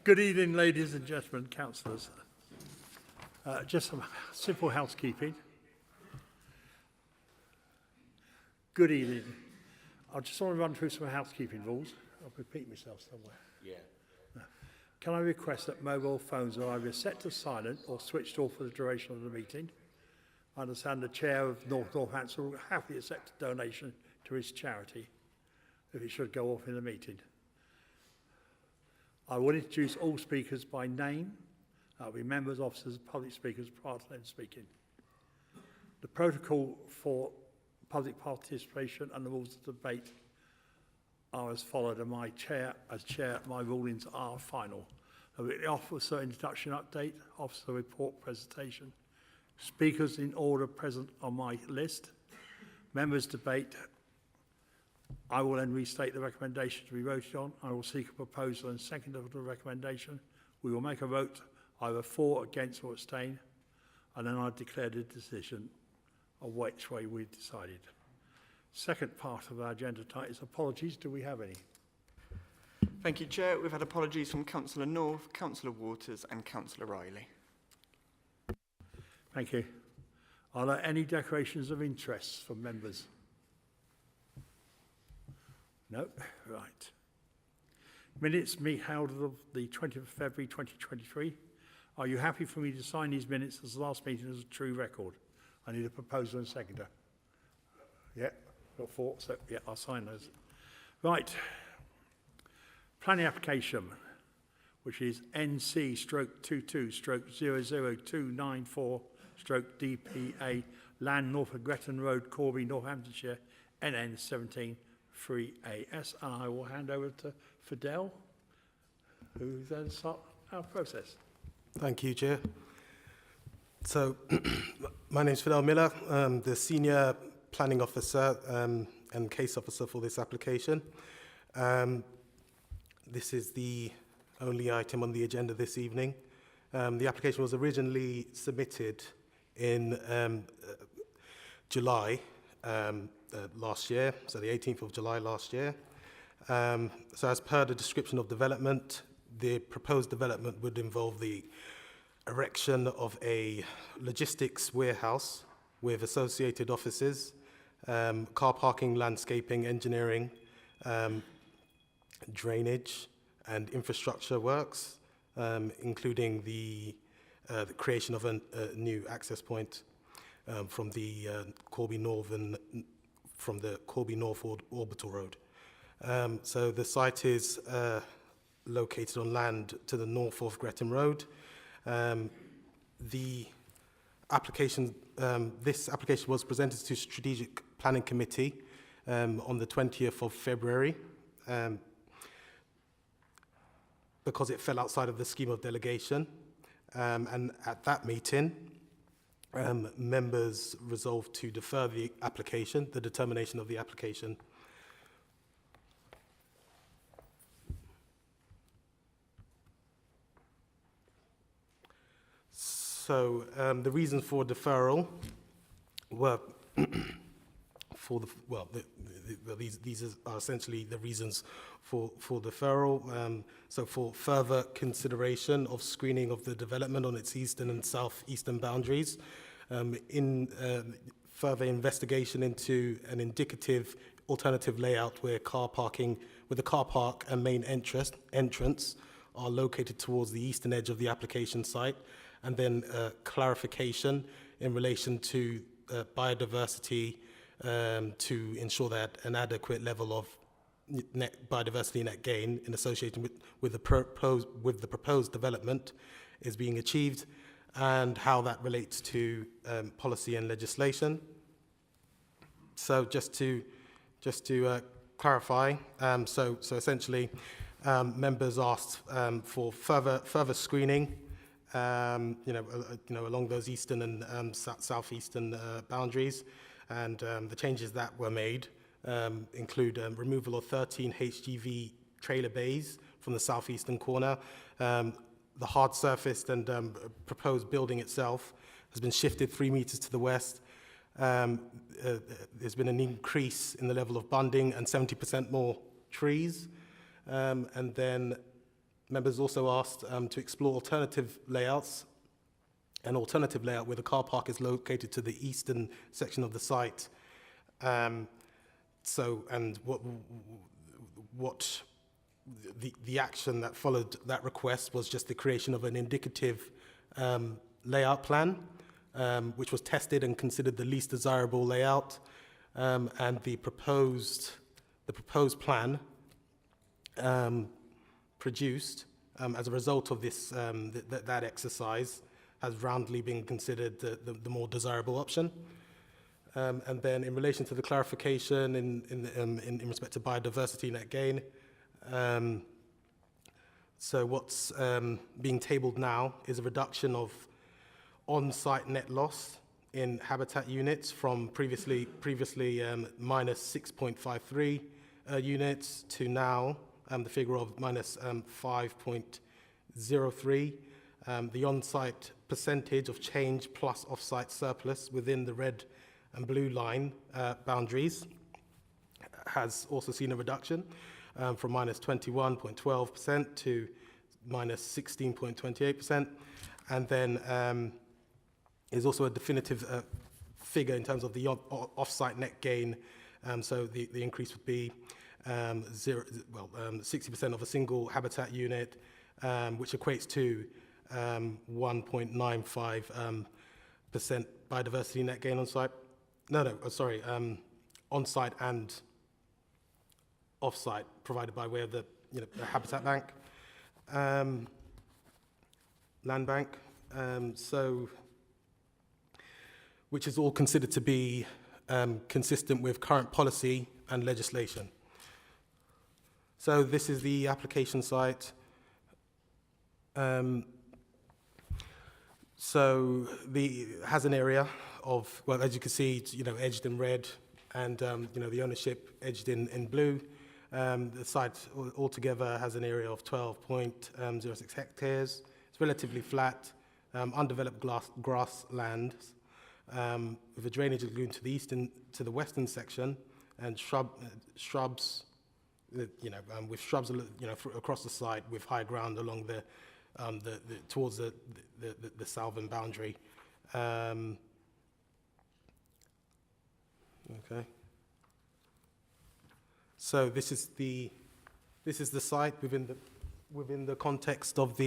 Good evening, ladies and gentlemen, councillors. Just some simple housekeeping. Good evening. I just want to run through some housekeeping rules. I'll repeat myself somewhere. Yeah. Can I request that mobile phones are either set to silent or switched off for the duration of the meeting? I understand the chair of Northampton will happily accept a donation to his charity if it should go off in the meeting. I will introduce all speakers by name. That will be members, officers, public speakers prior to them speaking. The protocol for public participation and the rules of debate are as followed, and as chair, my rulings are final. The officer introduction update, officer report presentation, speakers in order present on my list, members debate. I will then restate the recommendation to be voted on. I will seek a proposal and second of the recommendation. We will make a vote either for, against or abstain, and then I declare the decision of which way we decided. Second part of our agenda tonight is apologies. Do we have any? Thank you, Chair. We've had apologies from Councillor North, Councillor Waters and Councillor Riley. Thank you. Are there any declarations of interest from members? No? Right. Minutes held of the 20th of February 2023. Are you happy for me to sign these minutes as the last meeting as a true record? I need a proposal and seconder. Yeah, got four, so yeah, I'll sign those. Right. Planning application, which is NC/22/00294/DPA, Land Norfolk Gretton Road, Corby, Northamptonshire, NN 17 3AS. And I will hand over to Fidel, who then start our process. Thank you, Chair. So, my name is Fidel Miller. I'm the Senior Planning Officer and Case Officer for this application. This is the only item on the agenda this evening. The application was originally submitted in July last year, so the 18th of July last year. So as per the description of development, the proposed development would involve the erection of a logistics warehouse with associated offices, car parking, landscaping, engineering, drainage and infrastructure works, including the creation of a new access point from the Corby North Orbital Road. So the site is located on land to the north of Gretton Road. The application, this application was presented to Strategic Planning Committee on the 20th of February because it fell outside of the scheme of delegation. And at that meeting, members resolved to defer the application, the determination of the application. So the reasons for deferral were for the these are essentially the reasons for deferral. So for further consideration of screening of the development on its eastern and southeastern boundaries, in further investigation into an indicative alternative layout where the car park and main entrance are located towards the eastern edge of the application site, and then clarification in relation to biodiversity to ensure that an adequate level of biodiversity net gain in association with the proposed development is being achieved, and how that relates to policy and legislation. So just to clarify, so essentially, members asked for further screening, along those eastern and southeastern boundaries, and the changes that were made include removal of 13 HGV trailer bays from the southeastern corner. The hard surfaced and proposed building itself has been shifted 3 meters to the west. There's been an increase in the level of bunding and 70% more trees. And then members also asked to explore alternative layouts, an alternative layout where the car park is located to the eastern section of the site. And what the action that followed that request was just the creation of an indicative layout plan, which was tested and considered the least desirable layout, and the proposed plan produced as a result of this that exercise has roundly been considered the more desirable option. And then in relation to the clarification in respect to biodiversity net gain, so what's being tabled now is a reduction of on-site net loss in habitat units from previously minus 6.53 units to now the figure of minus 5.03. The on-site percentage of change plus off-site surplus within the red and blue line boundaries has also seen a reduction from minus 21.12% to minus 16.28%. And then is also a definitive figure in terms of the off-site net gain. So the increase would be 60% of a single habitat unit, which equates to 1.95% biodiversity net gain on site. On-site and off-site provided by way of the habitat bank, land bank. Which is all considered to be consistent with current policy and legislation. So this is the application site. So has an area of, well, as you can see, it's, edged in red, and the ownership edged in blue. The site altogether has an area of 12.06 hectares. It's relatively flat, undeveloped grasslands, with a drainage lagoon to the eastern, to the western section, and shrubs, with shrubs, across the site, with high ground along towards the southern boundary. Okay. So this is the site within the context of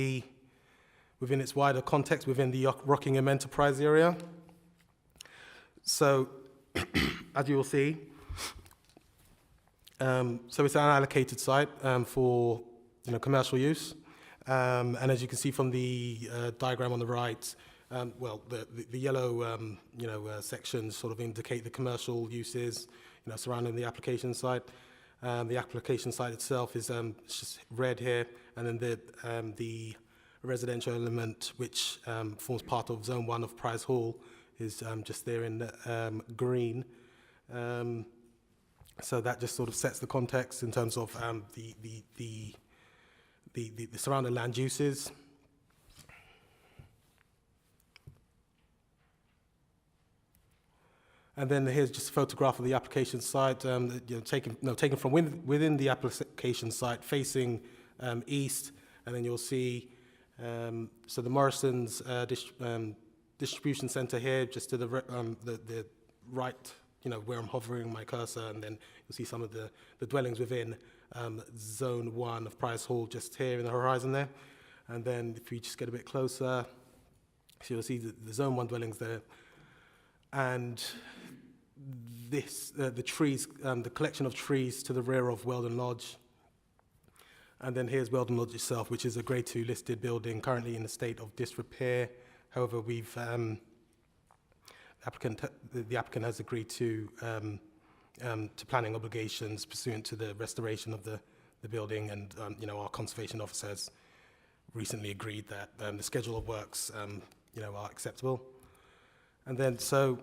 within its wider context within the Rockingham Enterprise area. So, as you will see, so it's an allocated site for commercial use, and as you can see from the diagram on the right, the yellow sections sort of indicate the commercial uses surrounding the application site. The application site itself is just red here, and then the residential element, which forms part of Zone 1 of Prize Hall, is just there in green. So that just sort of sets the context in terms of the surrounding land uses. And then here's just a photograph of the application site, taken from within the application site, facing east, and then you'll see so the Morrison's distribution center here, just to the right, where I'm hovering my cursor, and then you'll see some of the dwellings within Zone 1 of Prize Hall, just here in the horizon there. And then if we just get a bit closer, so you'll see the Zone 1 dwellings there. And this, the trees, the collection of trees to the rear of Weldon Lodge. And then here's Weldon Lodge itself, which is a Grade 2 listed building, currently in a state of disrepair. However, the applicant has agreed to planning obligations pursuant to the restoration of the building, and our conservation officer has recently agreed that the schedule of works are acceptable. And then so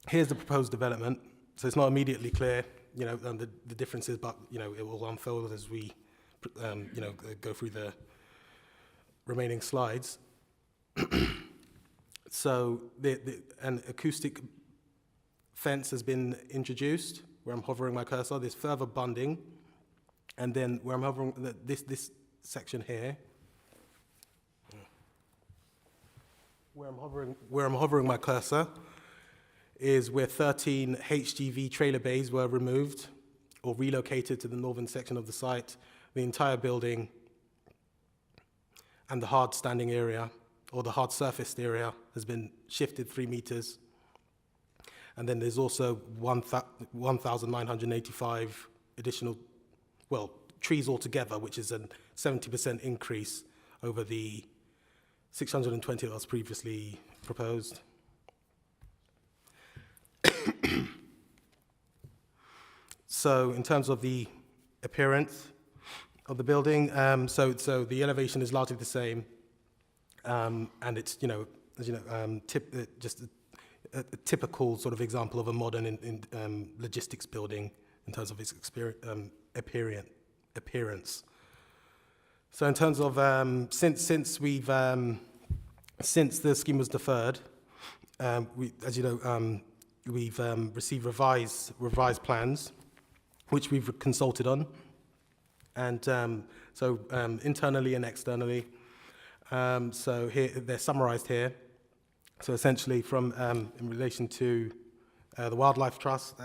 here's the proposed development. So it's not immediately clear, the differences, but it will unfold as we go through the remaining slides. So an acoustic fence has been introduced where I'm hovering my cursor. There's further bunding, and then where I'm hovering, this section here, where I'm hovering my cursor, is where 13 HGV trailer bays were removed or relocated to the northern section of the site. The entire building and the hard standing area, or the hard surfaced area, has been shifted 3 meters. And then there's also 1,985 additional, well, trees altogether, which is a 70% increase over the 620 that was previously proposed. So in terms of the appearance of the building, so the elevation is largely the same, and it's, you know, as you know, just a typical sort of example of a modern logistics building in terms of its appearance. So in terms of since the scheme was deferred, as you know, we've received revised plans, which we've consulted on, and so internally and externally. So here they're summarised here. So essentially, from in relation to the Wildlife Trust,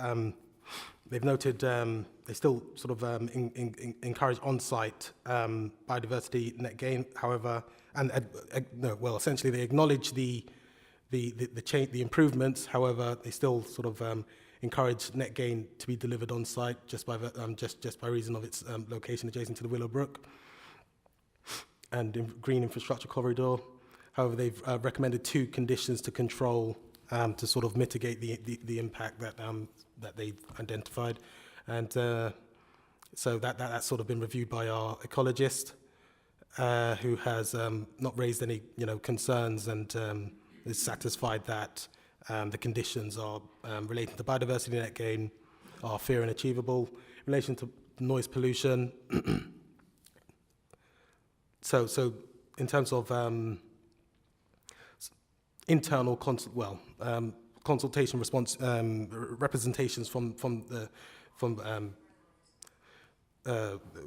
they've noted they still sort of encourage on-site biodiversity net gain. However, no, well, essentially they acknowledge the improvements. However, they still sort of encourage net gain to be delivered on-site just by reason of its location adjacent to the Willow Brook and green infrastructure corridor. However, they've recommended 2 conditions to control to sort of mitigate the impact that they've identified, and so that's sort of been reviewed by our ecologist, who has not raised any concerns and is satisfied that the conditions are relating to biodiversity net gain are fair and achievable. In relation to noise pollution, so in terms of internal consultation response representations from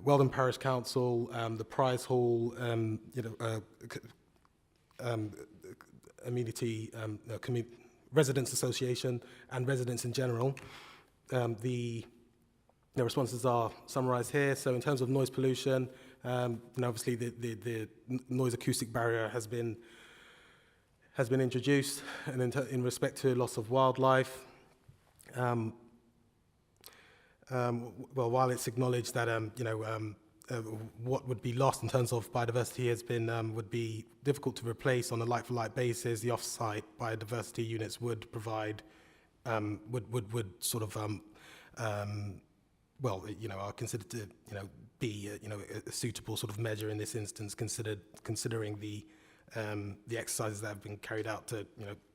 Weldon Parish Council, the Prize Hall, amenity residents association, and residents in general. The responses are summarised here. So in terms of noise pollution, obviously the noise acoustic barrier has been introduced, and in respect to loss of wildlife, well, while it's acknowledged that what would be lost in terms of biodiversity has been would be difficult to replace on a like-for-like basis, the off-site biodiversity units would provide would sort of well, are considered to be a suitable sort of measure in this instance, considering the exercises that have been carried out to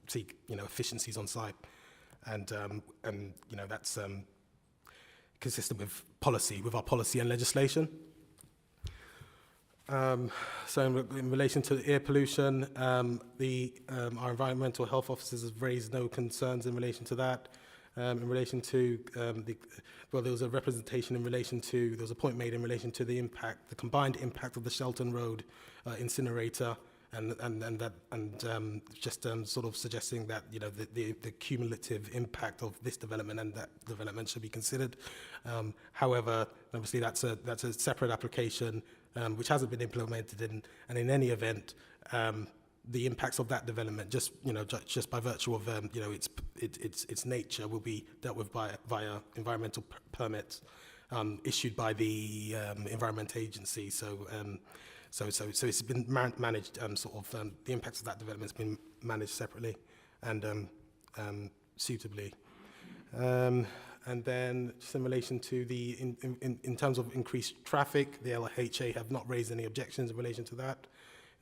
seek efficiencies on site, and that's consistent with our policy and legislation. So in relation to air pollution, our environmental health officers have raised no concerns in relation to that. In relation to there was a representation in relation to, there was a point made in relation to the combined impact of the Shelton Road incinerator, and just sort of suggesting that the cumulative impact of this development and that development should be considered. However, obviously that's a separate application which hasn't been implemented, and in any event, the impacts of that development, just by virtue of its nature, will be dealt with via environmental permits issued by the Environment Agency. So it's been managed, the impacts of that development has been managed separately and suitably. And then just in relation to in terms of increased traffic, the LHA have not raised any objections in relation to that.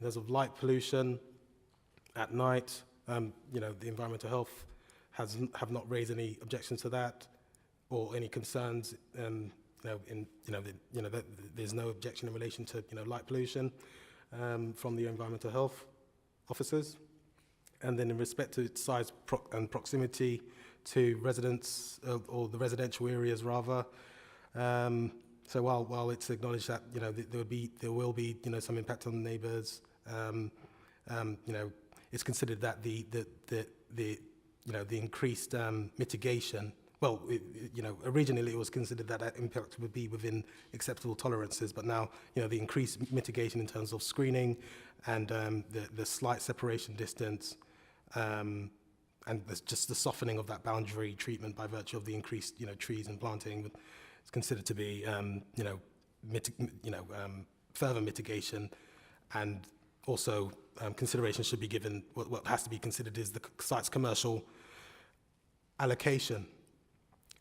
In terms of light pollution at night, the environmental health have not raised any objections to that or any concerns. There's no objection in relation to light pollution from the environmental health officers. And then in respect to its size and proximity to residents or the residential areas rather, So while it's acknowledged that, you know, there will be, you know, some impact on neighbours, you know, it's considered that the you know, the increased mitigation, well, you know, originally it was considered that that impact would be within acceptable tolerances, but now, you know, the increased mitigation in terms of screening and the slight separation distance, and just the softening of that boundary treatment by virtue of the increased, you know, trees and planting, it's considered to be, you know, further mitigation, and also consideration should be given. What has to be considered is the site's commercial allocation.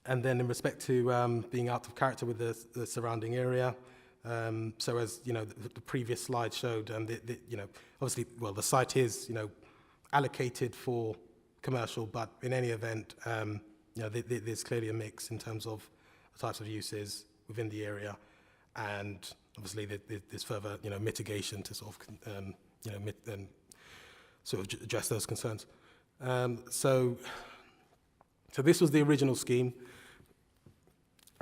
And then in respect to being out of character with the surrounding area, so as you know, the previous slide showed, you know, obviously, well, the site is, you know, allocated for commercial, but in any event, you know, there's clearly a mix in terms of the types of uses within the area, and obviously there's further, you know, mitigation to sort of, you know, sort of address those concerns. So this was the original scheme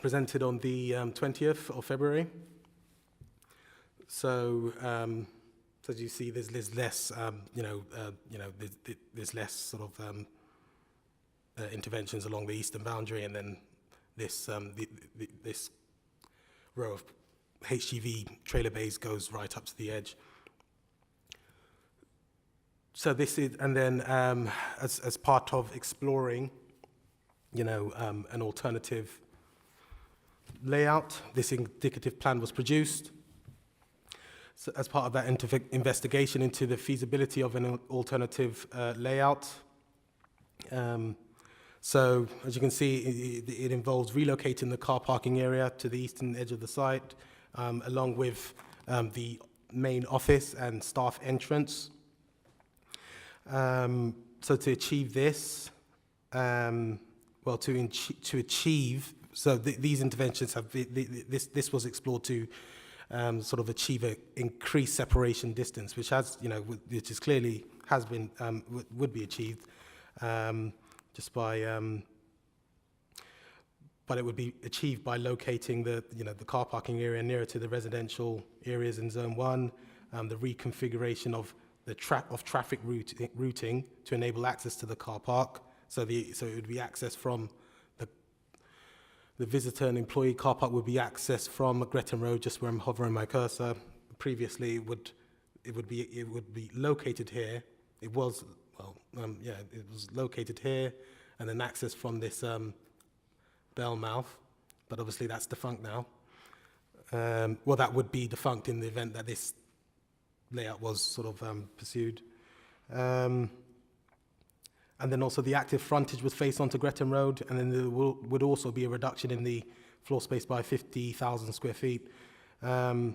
presented on the 20th of February. So, as you see, there's less, there's less sort of interventions along the eastern boundary, and then this this row of HGV trailer bays goes right up to the edge. So this is, and then as part of exploring, you know, an alternative layout, this indicative plan was produced. So as part of that investigation into the feasibility of an alternative layout. So as you can see, it involves relocating the car parking area to the eastern edge of the site, along with the main office and staff entrance. So to achieve this, well, to achieve, so these interventions have, this was explored to sort of achieve an increased separation distance, which has, you know, which is clearly has been, would be achieved just by, but it would be achieved by locating the, you know, the car parking area nearer to the residential areas in Zone 1, the reconfiguration of the traffic routing to enable access to the car park. So it would be accessed from the visitor and employee car park would be accessed from Gretton Road, just where I'm hovering my cursor. Previously, it would be located here. It was, well, it was located here, and then access from this bell mouth. But obviously, that's defunct now. Well, that would be defunct in the event that this layout was sort of pursued. And then also the active frontage was faced onto Gretton Road, and then there would also be a reduction in the floor space by 50,000 square feet. So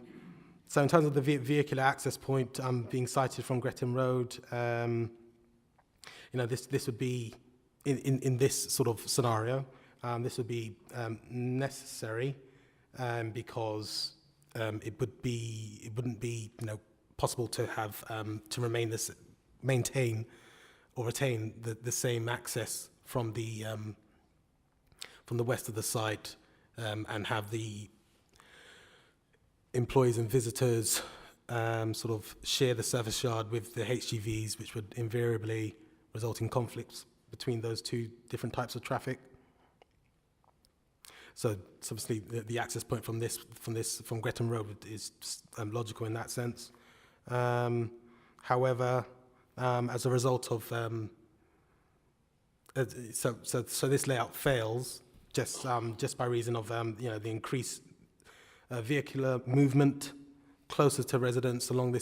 in terms of the vehicular access point being cited from Gretton Road, you know, this would be, in this sort of scenario, this would be necessary because it wouldn't be, you know, possible to have to maintain or retain the same access from the west of the site, and have the employees and visitors sort of share the service yard with the HGVs, which would invariably result in conflicts between those two different types of traffic. So obviously the access point from Gretton Road is logical in that sense. However, as a result of so this layout fails just by reason of you know, the increased vehicular movement closer to residents along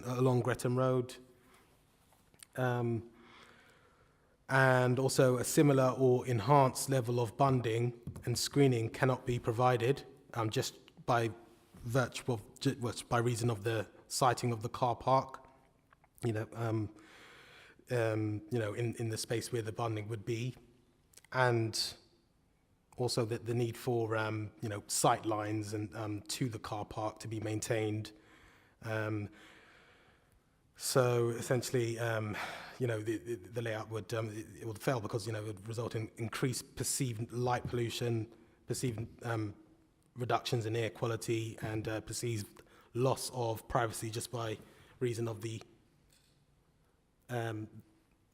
along Gretton Road, and also a similar or enhanced level of bunding and screening cannot be provided just by virtue of by reason of the siting of the car park. You know, in the space where the bunding would be, and also the need for you know, sight lines and to the car park to be maintained. So essentially, you know, the layout would it would fail because, you know, it would result in increased perceived light pollution, perceived reductions in air quality and perceived loss of privacy just by reason of the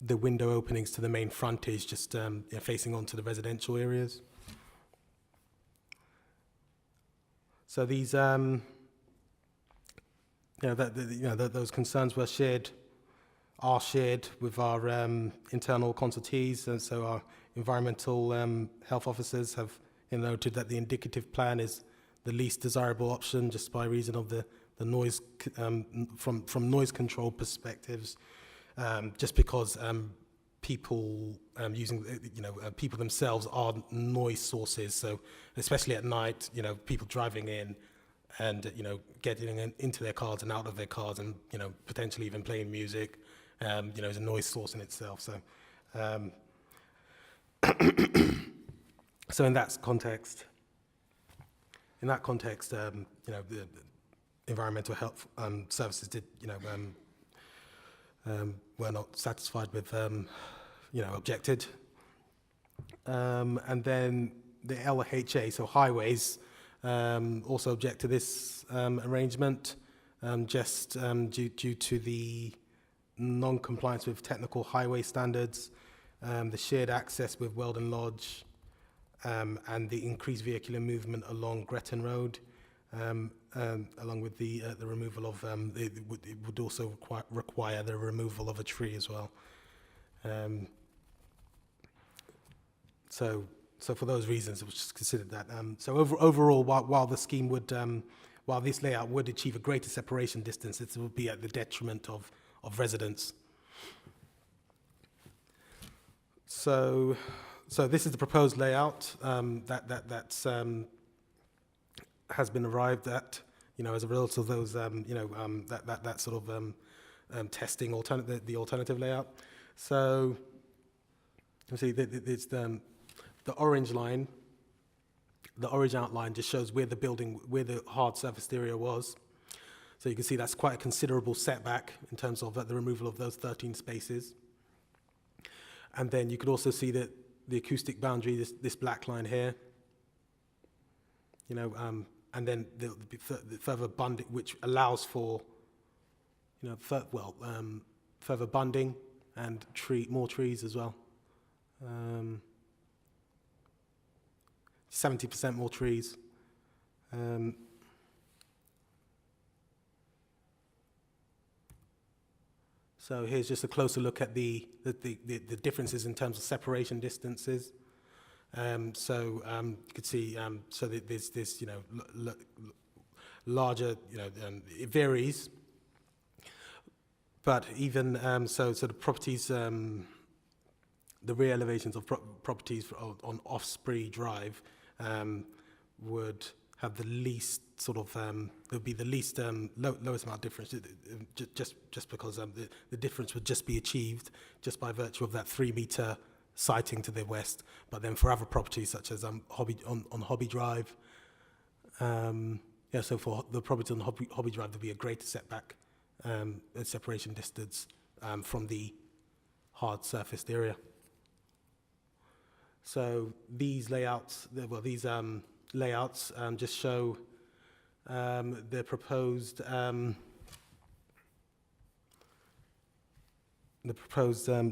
window openings to the main frontage, just facing onto the residential areas. So these, those concerns are shared with our internal consultees, and so our environmental health officers have noted that the indicative plan is the least desirable option, just by reason of the noise from noise control perspectives, just because people people themselves are noise sources. So especially at night, people driving in and getting into their cars and out of their cars, and potentially even playing music, is a noise source in itself. So so in that context, the environmental health services did were not satisfied with objected, and then the LHA, so highways, also object to this arrangement, just due to the non-compliance with technical highway standards, the shared access with Weldon Lodge, and the increased vehicular movement along Gretton Road, along with the removal of, it would also require the removal of a tree as well. So for those reasons, it was just considered that. So overall, while the scheme would, while this layout would achieve a greater separation distance, it would be at the detriment of residents. So this is the proposed layout that's has been arrived at, as a result of those, that sort of testing the alternative layout. So you see, it's the orange line. The orange outline just shows where the hard surfaced area was. So you can see that's quite a considerable setback in terms of the removal of those 13 spaces. And then you could also see that the acoustic boundary, this black line here, and then the further bunding, which allows for, further bunding and more trees as well. 70% more trees. So here's just a closer look at the differences in terms of separation distances. You could see, so that there's this, larger, it varies. But even, so the properties, the rear elevations of properties on Offspree Drive would have the least sort of, there would be the least lowest amount of difference, just because the difference would just be achieved just by virtue of that 3-meter sighting to the west. But then for other properties such as Hobby Drive, so for the property on Hobby Drive, there'll be a greater setback, separation distance from the hard surfaced area. So these layouts, just show the proposed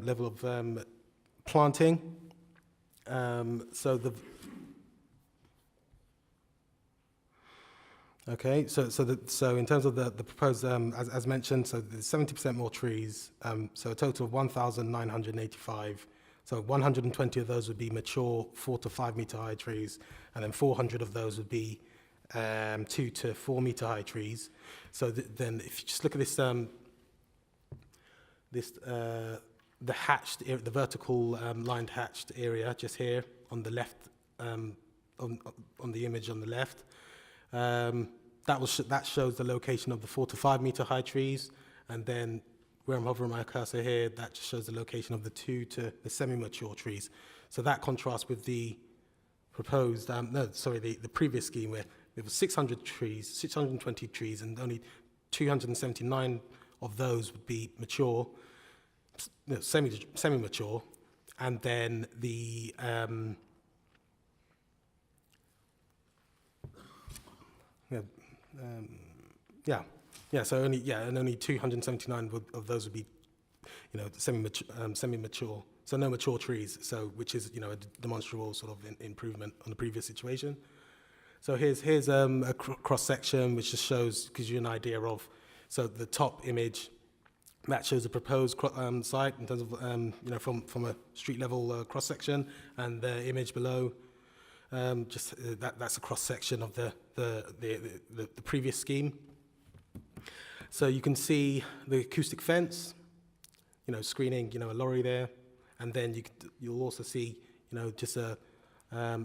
level of planting. So in terms of the proposed, as mentioned, so there's 70% more trees, so a total of 1,985. So 120 of those would be mature 4 to 5 meter high trees, and then 400 of those would be 2 to 4 meter high trees. So then if you just look at this, the hatched, the vertical lined hatched area just here on the left, on the image on the left, that shows the location of the 4 to 5 meter high trees, and then where I'm hovering my cursor here, that just shows the location of the 2 to the semi-mature trees. So that contrasts with the proposed, the previous scheme where there was 620 trees, and only 279 of those would be mature, semi-mature, and then the So only 279 of those would be, semi-mature. So no mature trees. So which is a demonstrable sort of improvement on the previous situation. So here's a cross section which just gives you an idea of. So the top image that shows the proposed site in terms of from a street level cross section, and the image below that's a cross section of the previous scheme. So you can see the acoustic fence, screening, a lorry there, and then you'll also see, just a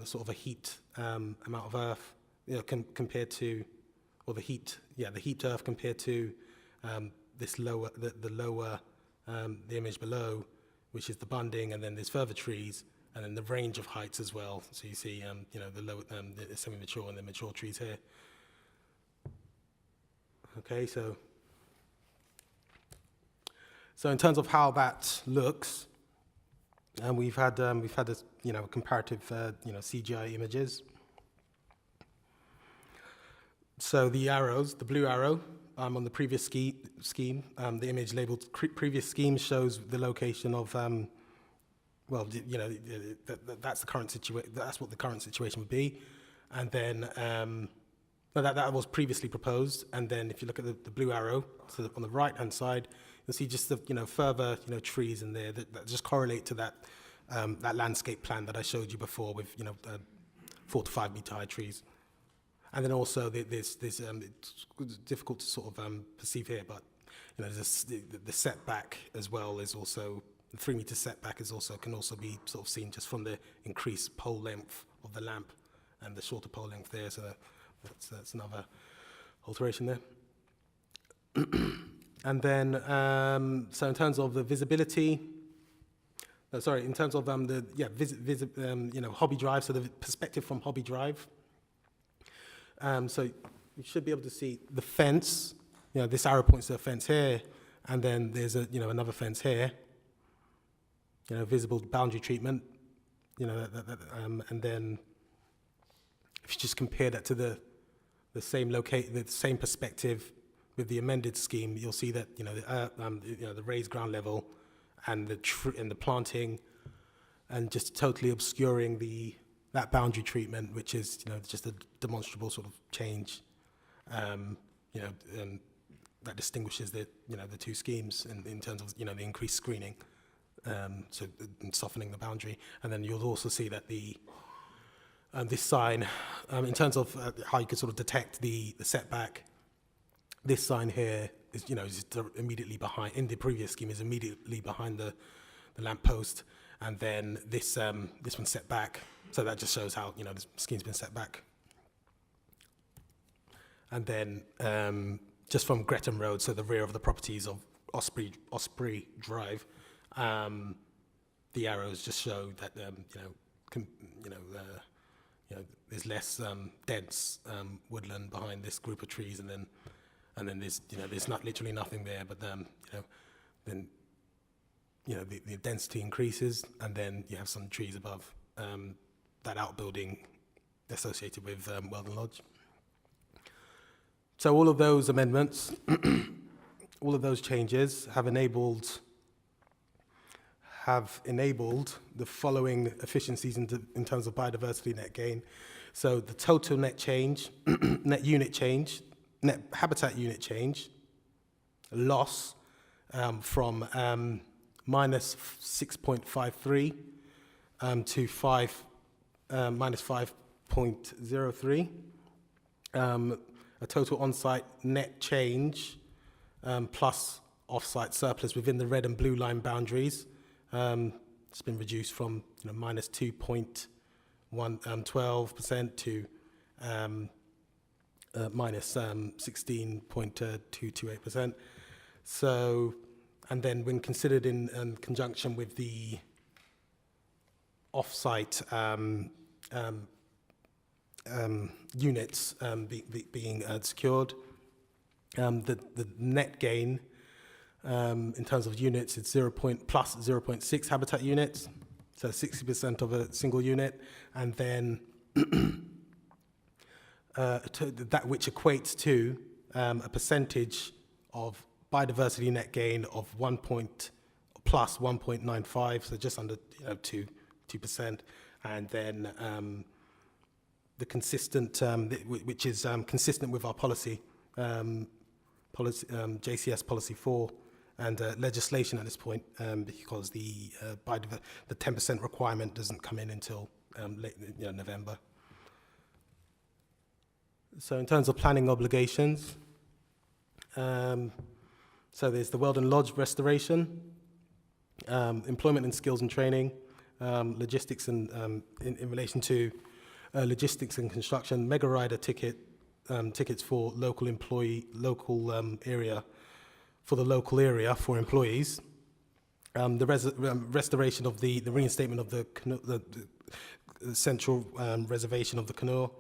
sort of a heat amount of earth, compared to, or the heat earth compared to this lower, the lower, the image below, which is the bunding, and then there's further trees, and then the range of heights as well. So you see, the lower, the semi-mature and the mature trees here. Okay, so in terms of how that looks, we've had a comparative CGI images. So the arrows, the blue arrow on the previous scheme, the image labeled previous scheme shows the location of that's the current situation. That's what the current situation would be, and then that was previously proposed. And then if you look at the blue arrow, so on the right hand side, you'll see just the further trees in there that just correlate to that landscape plan that I showed you before with 4 to 5 meter high trees. And then also there's it's difficult to sort of perceive here, but the setback as well is also, the 3 meter setback can also be sort of seen just from the increased pole length of the lamp and the shorter pole length there. So that's another alteration there. And then so in terms of the visibility, in terms of Hobby Drive, so the perspective from Hobby Drive. So you should be able to see the fence. This arrow points to a fence here, and then there's another fence here. Visible boundary treatment. And then if you just compare that to the same perspective with the amended scheme, you'll see that the raised ground level and the planting, and just totally obscuring that boundary treatment, which is just a demonstrable sort of change, that distinguishes the two schemes in terms of the increased screening, so softening the boundary. And then you'll also see that this sign, in terms of how you could sort of detect the setback, this sign here is immediately behind, in the previous scheme, is immediately behind the lamp post, and then this one's set back. So that just shows how the scheme's been set back. And then just from Gretton Road, so the rear of the properties of Osprey Drive, the arrows just show that there's less dense woodland behind this group of trees, and then there's not literally nothing there, but then the density increases, and then you have some trees above that outbuilding associated with Weldon Lodge. So all of those amendments, all of those changes have enabled the following efficiencies in terms of biodiversity net gain. So the total net change, net unit change, net habitat unit change, loss from minus 6.53 to minus 5.03. A total on-site net change plus off-site surplus within the red and blue line boundaries. It's been reduced from minus 2.12% to minus 16.228%. So, and then when considered in conjunction with the off-site units being secured, the net gain in terms of units, it's plus 0.6 habitat units, so 60% of a single unit, and then that which equates to a percentage of biodiversity net gain of 1.95, so just under 2%, and then the consistent, which is consistent with our policy, JCS policy 4, and legislation at this point, because the 10% requirement doesn't come in until late November. So in terms of planning obligations, so there's the Weldon Lodge restoration, employment and skills and training, logistics and in relation to logistics and construction, mega rider tickets for local area for employees, the restoration of the reinstatement of the central reservation of the Canal,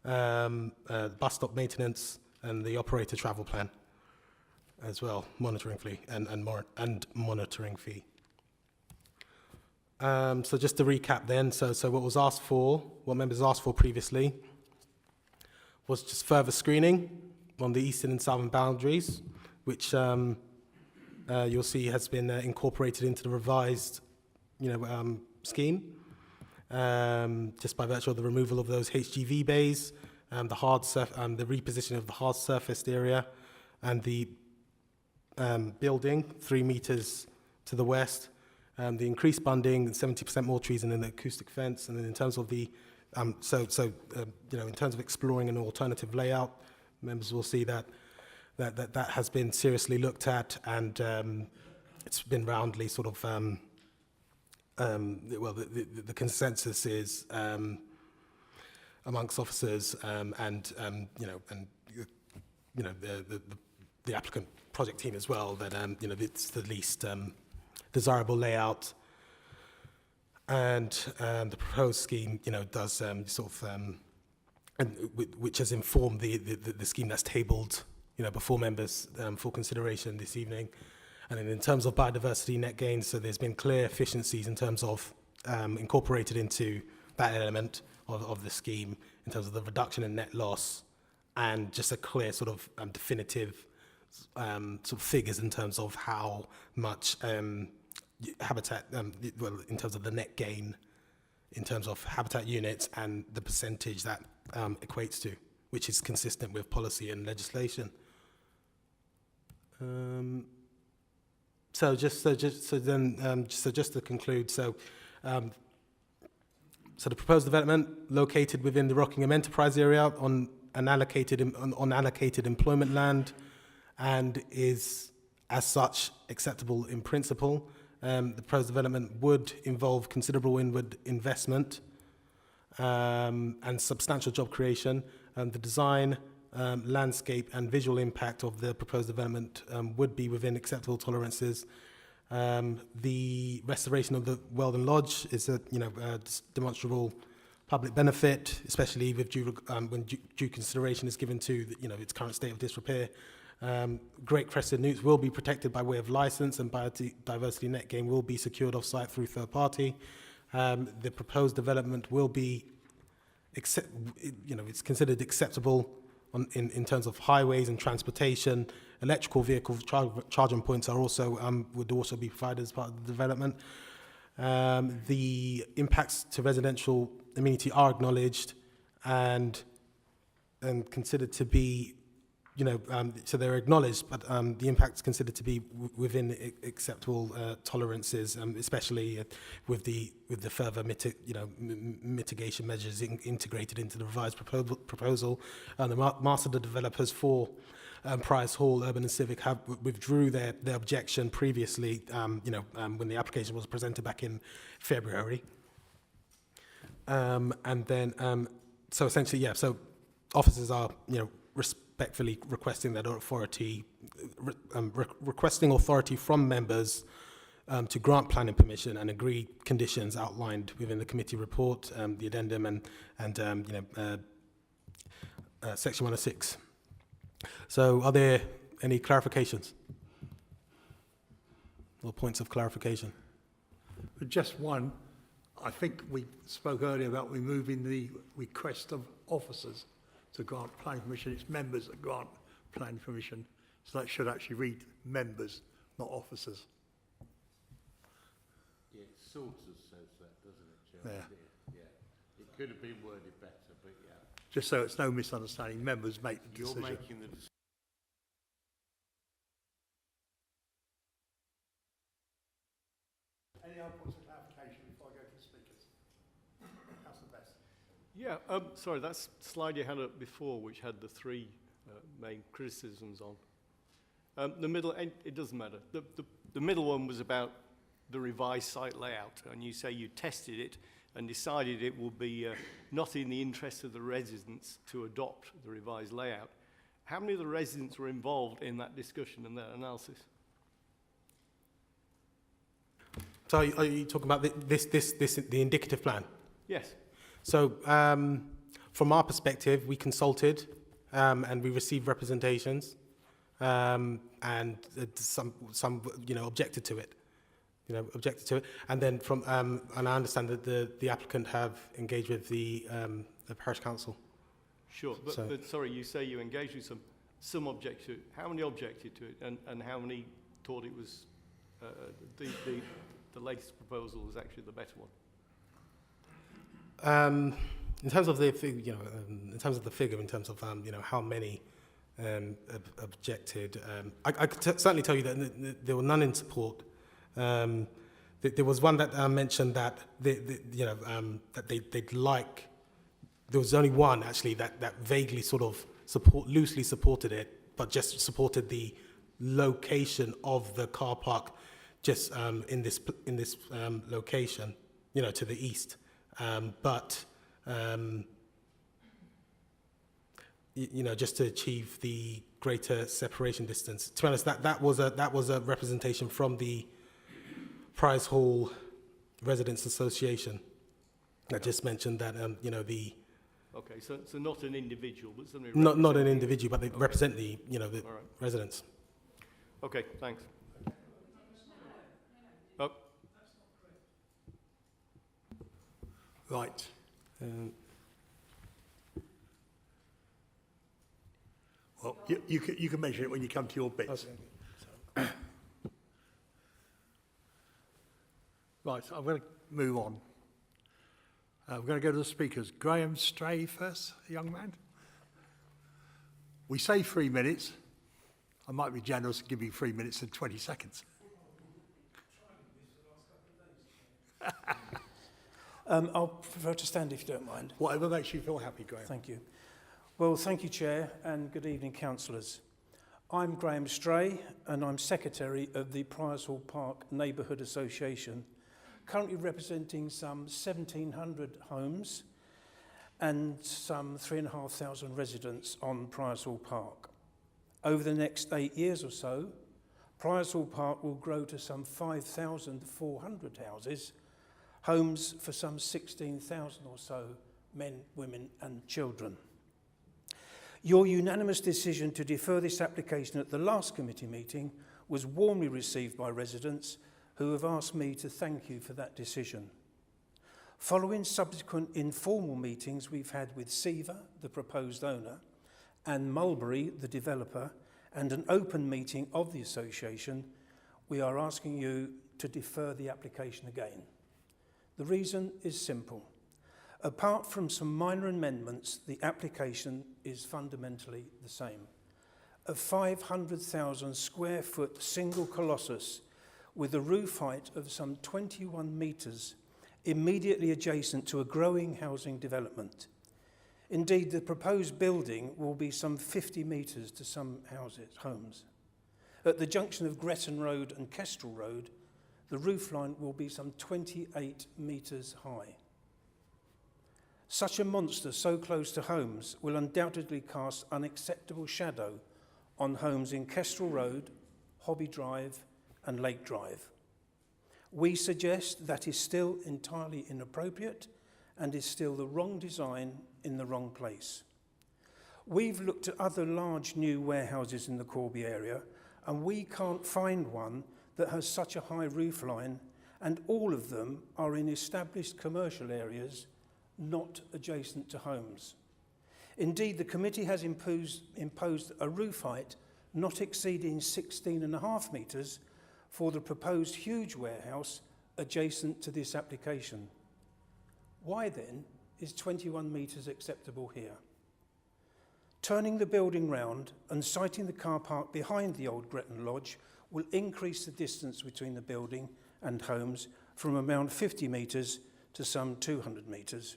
bus stop maintenance, and the operator travel plan as well, monitoring fee and monitoring fee. So just to recap then, so what members asked for previously was just further screening on the eastern and southern boundaries, which you'll see has been incorporated into the revised scheme, just by virtue of the removal of those HGV bays, the repositioning of the hard surfaced area, and the building 3 meters to the west, the increased bunding, 70% more trees, and then the acoustic fence. And then in terms of the in terms of exploring an alternative layout, members will see that has been seriously looked at, and it's been roundly sort of the consensus is amongst officers the applicant project team as well, that it's the least desirable layout, and the proposed scheme does which has informed the scheme that's tabled before members for consideration this evening. And then in terms of biodiversity net gains, so there's been clear efficiencies in terms of incorporated into that element of the scheme in terms of the reduction in net loss, and just a clear sort of definitive sort of figures in terms of how much habitat, in terms of the net gain, in terms of habitat units and the percentage that equates to, which is consistent with policy and legislation. So just to conclude, so the proposed development located within the Rockingham Enterprise area on allocated employment land, and is as such acceptable in principle. The proposed development would involve considerable inward investment and substantial job creation, and the design, landscape and visual impact of the proposed development would be within acceptable tolerances. The restoration of the Weldon Lodge is a demonstrable public benefit, especially with when due consideration is given to its current state of disrepair. Great crested newts will be protected by way of license, and biodiversity net gain will be secured off-site through third party. The proposed development will be it's considered acceptable in terms of highways and transportation. Electrical vehicle charging points are also would also be provided as part of the development. The impacts to residential amenity are acknowledged and considered to be, so they're acknowledged, but the impacts considered to be within acceptable tolerances, especially with the further mitigation measures integrated into the revised proposal. The master developers for Price Hall, Urban and Civic have withdrew their objection previously, when the application was presented back in February. And then, so essentially, so officers are, respectfully requesting that authority, requesting authority from members to grant planning permission and agree conditions outlined within the committee report, the addendum, and section 106. So are there any clarifications or points of clarification? Just one. I think we spoke earlier about removing the request of officers to grant planning permission. It's members that grant planning permission. So that should actually read members, not officers. Yeah, it sort of says that, doesn't it, Chair? Yeah. Yeah. It could have been worded better, but yeah. Just so it's no misunderstanding, members make the You're decision. making the decision. Any other points of clarification before I go to the speakers? Councillor Best. Yeah, sorry, that slide you had up before, which had the three main criticisms on. The middle, and it doesn't matter. The middle one was about the revised site layout, and you say you tested it and decided it will be not in the interest of the residents to adopt the revised layout. How many of the residents were involved in that discussion and that analysis? So are you talking about the indicative plan? Yes. So from our perspective, we consulted and we received representations and some objected to it. And then and I understand that the applicant have engaged with the parish council. Sure, but sorry, you say you engaged with some objected to it. How many objected to it, and how many thought it was the latest proposal was actually the better one? In terms of the figure, in terms of how many objected, I could certainly tell you that there were none in support. There was one that mentioned that that they'd like. There was only one actually that vaguely loosely supported it, but just supported the location of the car park, just in this location, to the east. Just to achieve the greater separation distance. To be honest, that was a representation from the Prize Hall Residents Association that just mentioned that the. Okay, so not an individual, but somebody. Not an individual, but they Okay. represent the Right. residents. Okay, thanks. Oh, Right. Well, you can mention it when you come to your bits. Okay. Right, I'm going to move on. We're going to go to the speakers. Graham Stray first, young man. We say 3 minutes. I might be generous and give you 3 minutes and 20 seconds. I'll prefer to stand if you don't mind. Whatever makes you feel happy, Graham. Thank you. Well, thank you, Chair, and good evening, councillors. I'm Graham Stray, and I'm Secretary of the Prize Hall Park Neighbourhood Association, currently representing some 1,700 homes and some 3,500 residents on Prize Hall Park. Over the next 8 years or so, Prize Hall Park will grow to some 5,400 houses, homes for some 16,000 or so men, women and children. Your unanimous decision to defer this application at the last committee meeting was warmly received by residents who have asked me to thank you for that decision. Following subsequent informal meetings we've had with Seaver, the proposed owner, and Mulberry, the developer, and an open meeting of the association, we are asking you to defer the application again. The reason is simple. Apart from some minor amendments, the application is fundamentally the same. A 500,000 square foot single colossus with a roof height of some 21 metres immediately adjacent to a growing housing development. Indeed, the proposed building will be some 50 metres to some homes. At the junction of Gretton Road and Kestrel Road, the roofline will be some 28 metres high. Such a monster so close to homes will undoubtedly cast unacceptable shadow on homes in Kestrel Road, Hobby Drive and Lake Drive. We suggest that is still entirely inappropriate and is still the wrong design in the wrong place. We've looked at other large new warehouses in the Corby area and we can't find one that has such a high roof line, and all of them are in established commercial areas not adjacent to homes. Indeed, the committee has imposed a roof height not exceeding 16.5 metres for the proposed huge warehouse adjacent to this application. Why then is 21 metres acceptable here? Turning the building round and siting the car park behind the old Gretton Lodge will increase the distance between the building and homes from around 50 metres to some 200 metres.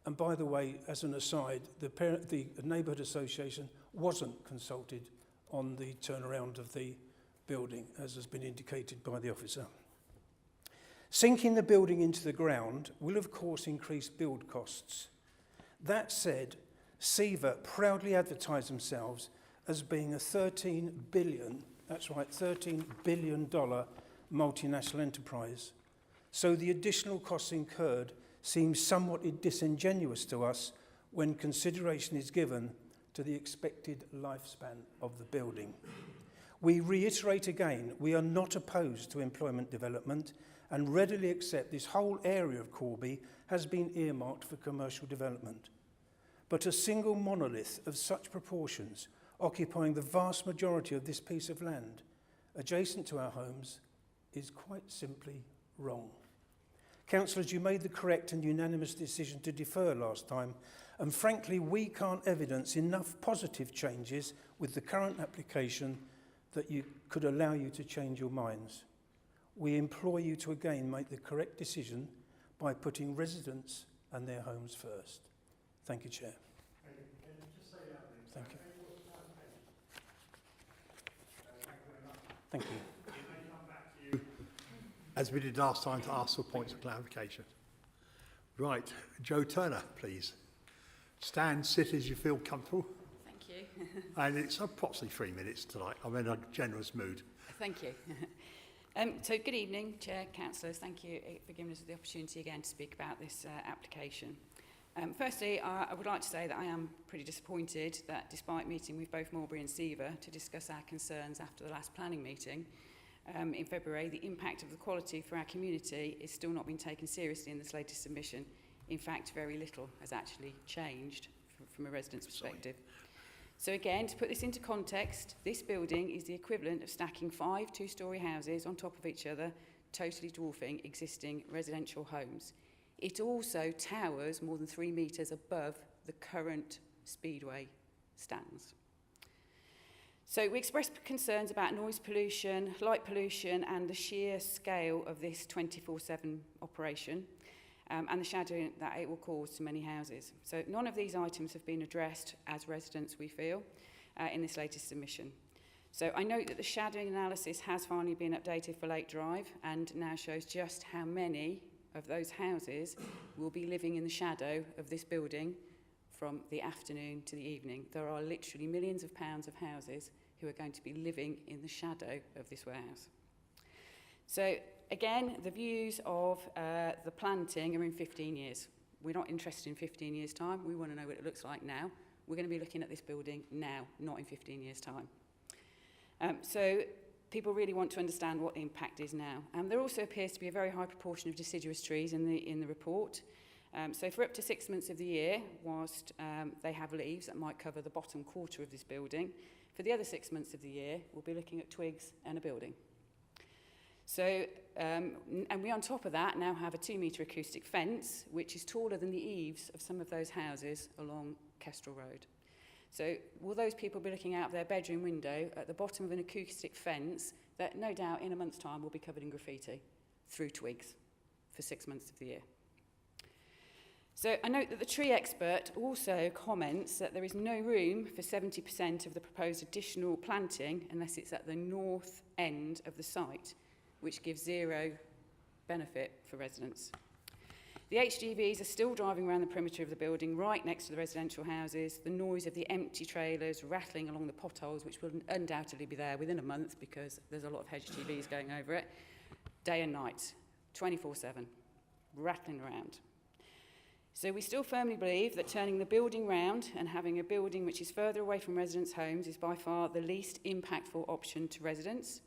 And by the way, as an aside, the neighbourhood association wasn't consulted on the turnaround of the building, as has been indicated by the officer. Sinking the building into the ground will of course increase build costs. That said, SEVA proudly advertise themselves as being a $13 billion multinational enterprise. So the additional costs incurred seems somewhat disingenuous to us when consideration is given to the expected lifespan of the building. We reiterate again, we are not opposed to employment development and readily accept this whole area of Corby has been earmarked for commercial development. But a single monolith of such proportions, occupying the vast majority of this piece of land, adjacent to our homes, is quite simply wrong. Councillors, you made the correct and unanimous decision to defer last time, and frankly, we can't evidence enough positive changes with the current application that could allow you to change your minds. We implore you to again make the correct decision by putting residents and their homes first. Thank you, Chair. Thank you. Thank you. As we did last time, to ask for points of clarification. Right, Joe Turner, please. Stand, sit as you feel comfortable. Thank you. And it's approximately 3 minutes tonight. I'm in a generous mood. Thank you. So good evening, Chair, Councillors. Thank you for giving us the opportunity again to speak about this application. Firstly, I would like to say that I am pretty disappointed that despite meeting with both Mulberry and SEVA to discuss our concerns after the last planning meeting in February, the impact of the quality for our community is still not being taken seriously in this latest submission. In fact, very little has actually changed from a resident's perspective. So again, to put this into context, this building is the equivalent of stacking 5 two-storey houses on top of each other, totally dwarfing existing residential homes. It also towers more than 3 metres above the current speedway stands. So we expressed concerns about noise pollution, light pollution and the sheer scale of this 24/7 operation and the shadowing that it will cause to many houses. So none of these items have been addressed as residents, we feel, in this latest submission. So I note that the shadowing analysis has finally been updated for Lake Drive and now shows just how many of those houses will be living in the shadow of this building from the afternoon to the evening. There are literally millions of pounds of houses who are going to be living in the shadow of this warehouse. So again, the views of the planting are in 15 years. We're not interested in 15 years' time. We want to know what it looks like now. We're going to be looking at this building now, not in 15 years' time. So people really want to understand what the impact is now. There also appears to be a very high proportion of deciduous trees in the report. So for up to 6 months of the year, whilst they have leaves that might cover the bottom quarter of this building, for the other 6 months of the year, we'll be looking at twigs and a building. So, and we on top of that now have a 2-metre acoustic fence, which is taller than the eaves of some of those houses along Kestrel Road. So will those people be looking out of their bedroom window at the bottom of an acoustic fence that no doubt in a month's time will be covered in graffiti through twigs for 6 months of the year? So I note that the tree expert also comments that there is no room for 70% of the proposed additional planting unless it's at the north end of the site, which gives zero benefit for residents. The HGVs are still driving around the perimeter of the building right next to the residential houses. The noise of the empty trailers rattling along the potholes, which will undoubtedly be there within a month because there's a lot of HGVs going over it, day and night, 24/7, rattling around. So we still firmly believe that turning the building round and having a building which is further away from residents' homes is by far the least impactful option to residents.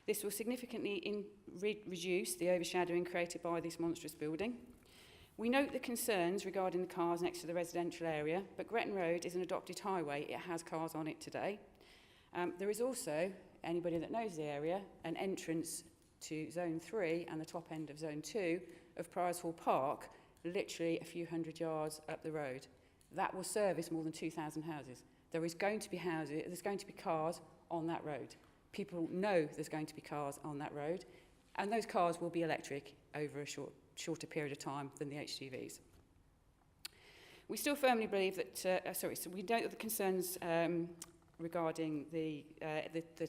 This will significantly reduce the overshadowing created by this monstrous building. We note the concerns regarding the cars next to the residential area, but Gretton Road is an adopted highway. It has cars on it today. There is also, anybody that knows the area, an entrance to Zone 3 and the top end of Zone 2 of Priors Hall Park, literally a few hundred yards up the road. That will service more than 2,000 houses. There's going to be cars on that road. People know there's going to be cars on that road, and those cars will be electric over a shorter period of time than the HGVs. We still firmly believe that, so we note that the concerns regarding the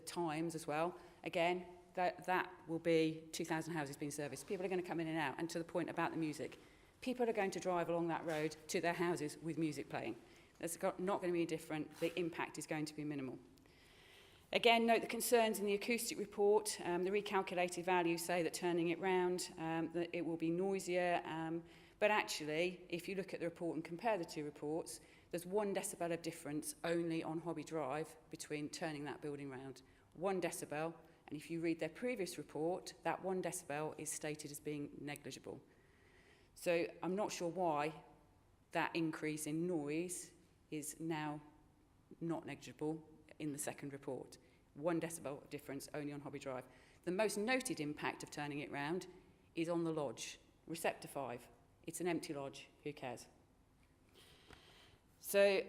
times as well. Again, that will be 2,000 houses being serviced. People are going to come in and out, and to the point about the music. People are going to drive along that road to their houses with music playing. That's not going to be different. The impact is going to be minimal. Again, note the concerns in the acoustic report. The recalculated values say that turning it round, that it will be noisier. But actually, if you look at the report and compare the two reports, there's 1 decibel of difference only on Hobby Drive between turning that building round. 1 decibel. And if you read their previous report, that 1 decibel is stated as being negligible. So I'm not sure why that increase in noise is now not negligible in the second report. 1 decibel of difference only on Hobby Drive. The most noted impact of turning it round is on the lodge, Receptor 5. It's an empty lodge, who cares? So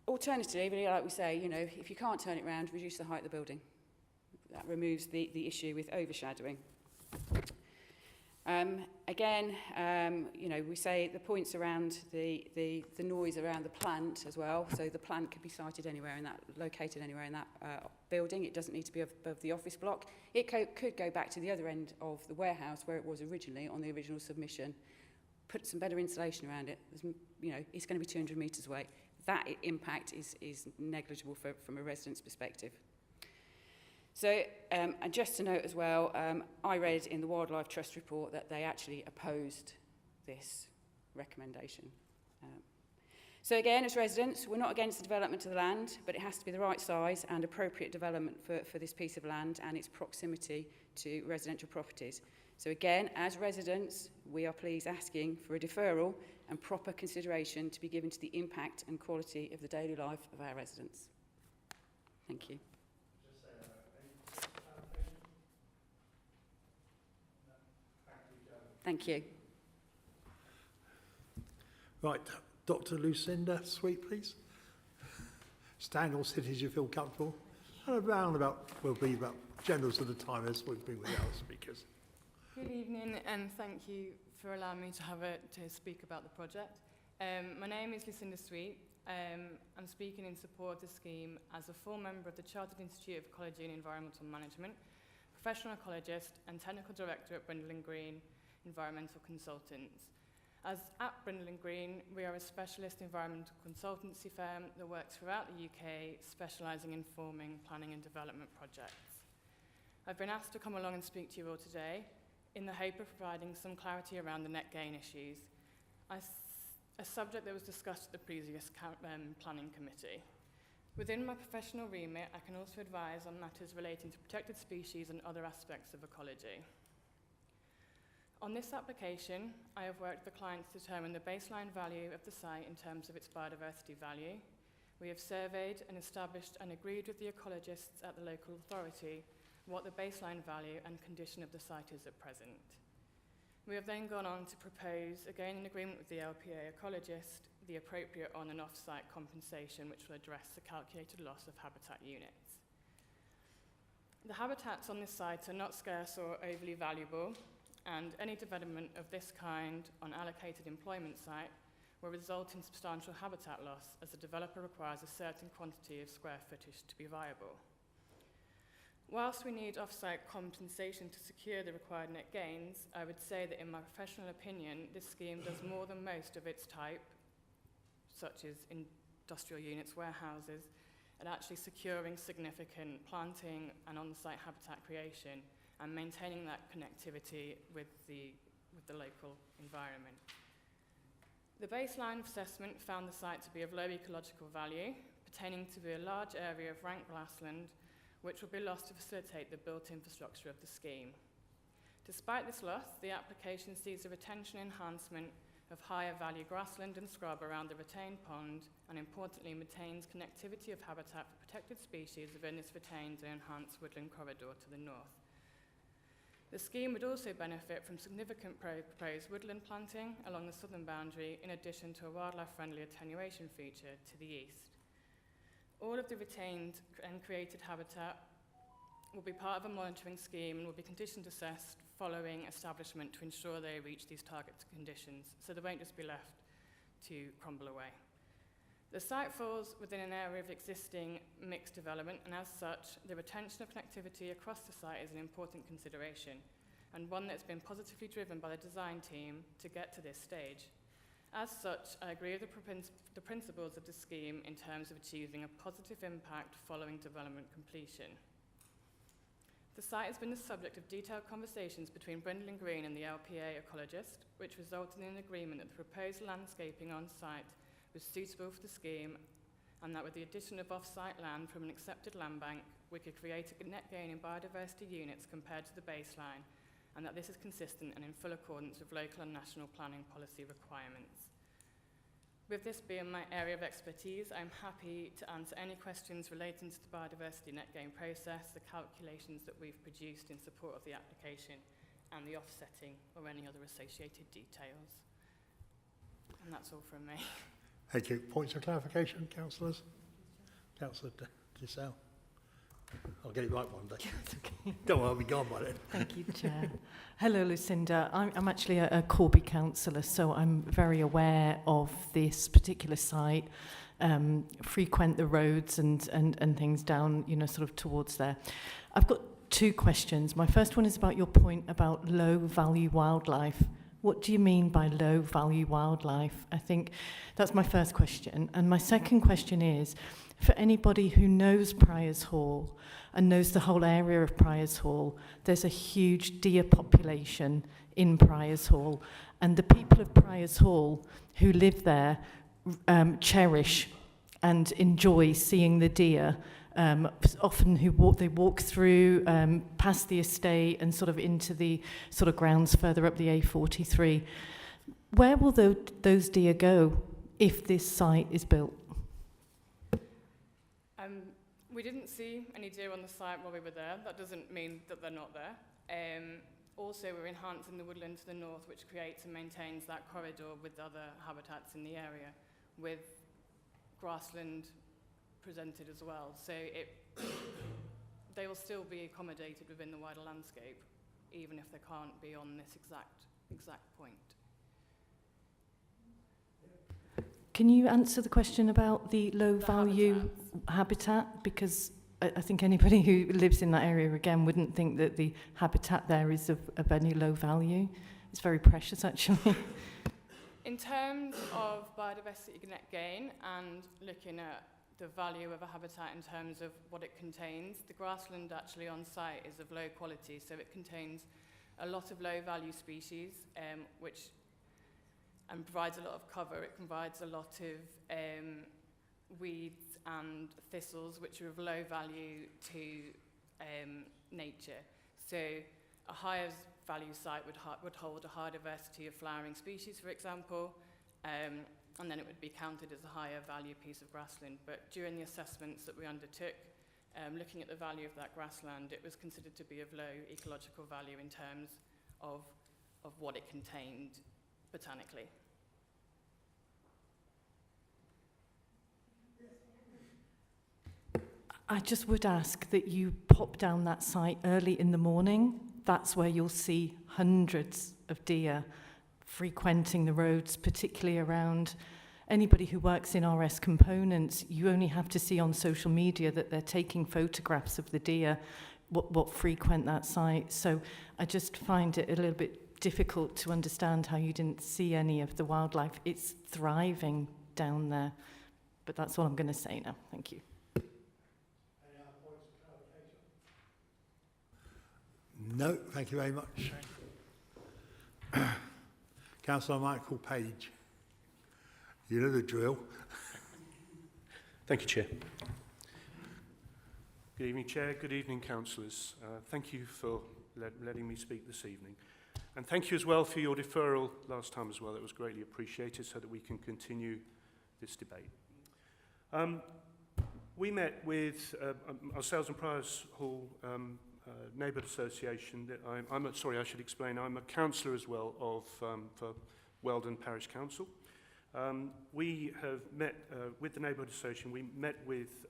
alternatively, really, like we say, you know, if you can't turn it round, reduce the height of the building. That removes the issue with overshadowing. Again, you know, we say the points around the noise around the plant as well. So the plant could be sited anywhere in that, located anywhere in that building. It doesn't need to be above the office block. It could go back to the other end of the warehouse where it was originally on the original submission. Put some better insulation around it. You know, it's going to be 200 metres away. That impact is negligible from a resident's perspective. So, and just to note as well, I read in the Wildlife Trust report that they actually opposed this recommendation. So again, as residents, we're not against the development of the land, but it has to be the right size and appropriate development for this piece of land and its proximity to residential properties. So again, as residents, we are pleased asking for a deferral and proper consideration to be given to the impact and quality of the daily life of our residents. Thank you. Thank you. Right, Dr. Lucinda Sweet, please. Stand or sit as you feel comfortable. And around about, we'll be about generals of the time as we've been with our speakers. Good evening, and thank you for allowing me to speak about the project. My name is Lucinda Sweet. I'm speaking in support of the scheme as a full member of the Chartered Institute of Ecology and Environmental Management, professional ecologist and technical director at Brindle & Green Environmental Consultants. As at Brindle & Green, we are a specialist environmental consultancy firm that works throughout the UK, specialising in forming, planning and development projects. I've been asked to come along and speak to you all today in the hope of providing some clarity around the net gain issues, a subject that was discussed at the previous planning committee. Within my professional remit, I can also advise on matters relating to protected species and other aspects of ecology. On this application, I have worked with clients to determine the baseline value of the site in terms of its biodiversity value. We have surveyed and established and agreed with the ecologists at the local authority what the baseline value and condition of the site is at present. We have then gone on to propose, again in agreement with the LPA ecologist, the appropriate on and off-site compensation which will address the calculated loss of habitat units. The habitats on this site are not scarce or overly valuable, and any development of this kind on allocated employment site will result in substantial habitat loss as the developer requires a certain quantity of square footage to be viable. Whilst we need off-site compensation to secure the required net gains, I would say that in my professional opinion, this scheme does more than most of its type, such as industrial units, warehouses, at actually securing significant planting and on-site habitat creation and maintaining that connectivity with the local environment. The baseline assessment found the site to be of low ecological value, pertaining to a large area of rank grassland, which will be lost to facilitate the built infrastructure of the scheme. Despite this loss, the application sees a retention enhancement of higher value grassland and scrub around the retained pond, and importantly maintains connectivity of habitat for protected species within this retained and enhanced woodland corridor to the north. The scheme would also benefit from significant proposed woodland planting along the southern boundary, in addition to a wildlife-friendly attenuation feature to the east. All of the retained and created habitat will be part of a monitoring scheme and will be conditions assessed following establishment to ensure they reach these target conditions, so they won't just be left to crumble away. The site falls within an area of existing mixed development, and as such, the retention of connectivity across the site is an important consideration, and one that's been positively driven by the design team to get to this stage. As such, I agree with the principles of the scheme in terms of achieving a positive impact following development completion. The site has been the subject of detailed conversations between Brindle Green and the LPA ecologist, which resulted in an agreement that the proposed landscaping on site was suitable for the scheme, and that with the addition of off-site land from an accepted land bank, we could create a net gain in biodiversity units compared to the baseline, and that this is consistent and in full accordance with local and national planning policy requirements. With this being my area of expertise, I'm happy to answer any questions relating to the biodiversity net gain process, the calculations that we've produced in support of the application, and the offsetting or any other associated details. And that's all from me. Thank you. Points of clarification, councillors? Councillor DeSalle. I'll get it right one day. Don't worry, I'll be gone by then. Thank you, Chair. Hello, Lucinda. I'm actually a Corby councillor, so I'm very aware of this particular site, frequent the roads and things down, you know, sort of towards there. I've got two questions. My first one is about your point about low-value wildlife. What do you mean by low-value wildlife? I think that's my first question. And my second question is, for anybody who knows Priors Hall and knows the whole area of Priors Hall, there's a huge deer population in Priors Hall, and the people of Priors Hall who live there cherish and enjoy seeing the deer. Often they walk through past the estate and sort of into the sort of grounds further up the A43. Where will those deer go if this site is built? We didn't see any deer on the site while we were there. That doesn't mean that they're not there. Also, we're enhancing the woodland to the north, which creates and maintains that corridor with other habitats in the area, with grassland presented as well. So they will still be accommodated within the wider landscape, even if they can't be on this exact point. Can you answer the question about the low-value habitat? Because I think anybody who lives in that area, again, wouldn't think that the habitat there is of any low value. It's very precious, actually. In terms of biodiversity net gain and looking at the value of a habitat in terms of what it contains, the grassland actually on site is of low quality, so it contains a lot of low-value species, which provides a lot of cover. It provides a lot of weeds and thistles, which are of low value to nature. So a higher value site would hold a high diversity of flowering species, for example, and then it would be counted as a higher value piece of grassland. But during the assessments that we undertook, looking at the value of that grassland, it was considered to be of low ecological value in terms of what it contained botanically. I just would ask that you pop down that site early in the morning. That's where you'll see hundreds of deer frequenting the roads, particularly around anybody who works in RS Components. You only have to see on social media that they're taking photographs of the deer, what frequent that site. So I just find it a little bit difficult to understand how you didn't see any of the wildlife. It's thriving down there. But that's all I'm going to say now. Thank you. Any other points of clarification? No, thank you very much. Councillor Michael Page. You know the drill. Thank you, Chair. Good evening, Chair. Good evening, councillors. Thank you for letting me speak this evening. And thank you as well for your deferral last time as well. That was greatly appreciated so that we can continue this debate. We met with ourselves and Priors Hall Neighbourhood Association. I should explain, I'm a councillor as well for Weldon Parish Council. We have met with the Neighbourhood Association, we met with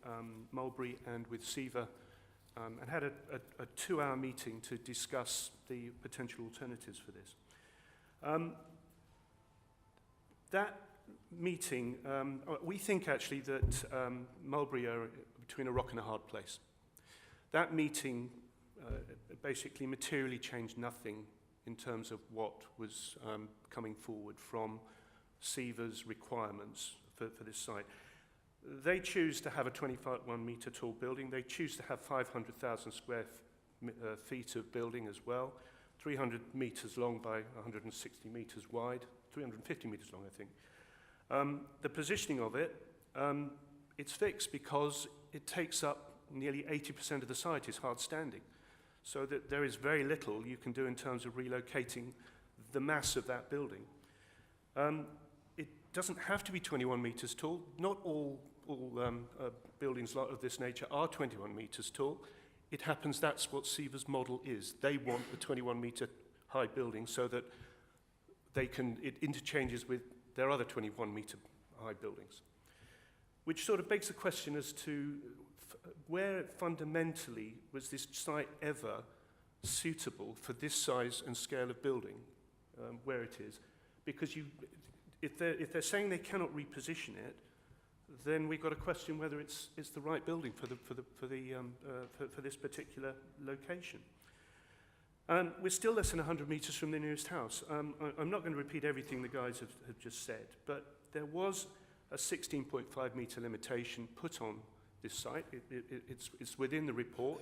Mulberry and with SEVA and had a 2-hour meeting to discuss the potential alternatives for this. That meeting, we think actually that Mulberry are between a rock and a hard place. That meeting basically materially changed nothing in terms of what was coming forward from SEVA's requirements for this site. They choose to have a 21 metre tall building. They choose to have 500,000 square feet of building as well, 300 metres long by 160 metres wide, 350 metres long, I think. The positioning of it, it's fixed because it takes up nearly 80% of the site is hard standing. So that there is very little you can do in terms of relocating the mass of that building. It doesn't have to be 21 metres tall. Not all buildings of this nature are 21 metres tall. It happens that's what SEVA's model is. They want a 21 metre high building so that it interchanges with their other 21 metre high buildings. Which sort of begs the question as to where fundamentally was this site ever suitable for this size and scale of building, where it is? Because if they're saying they cannot reposition it, then we've got to question whether it's the right building for this particular location. We're still less than 100 metres from the nearest house. I'm not going to repeat everything the guys have just said, but there was a 16.5 metre limitation put on this site. It's within the report.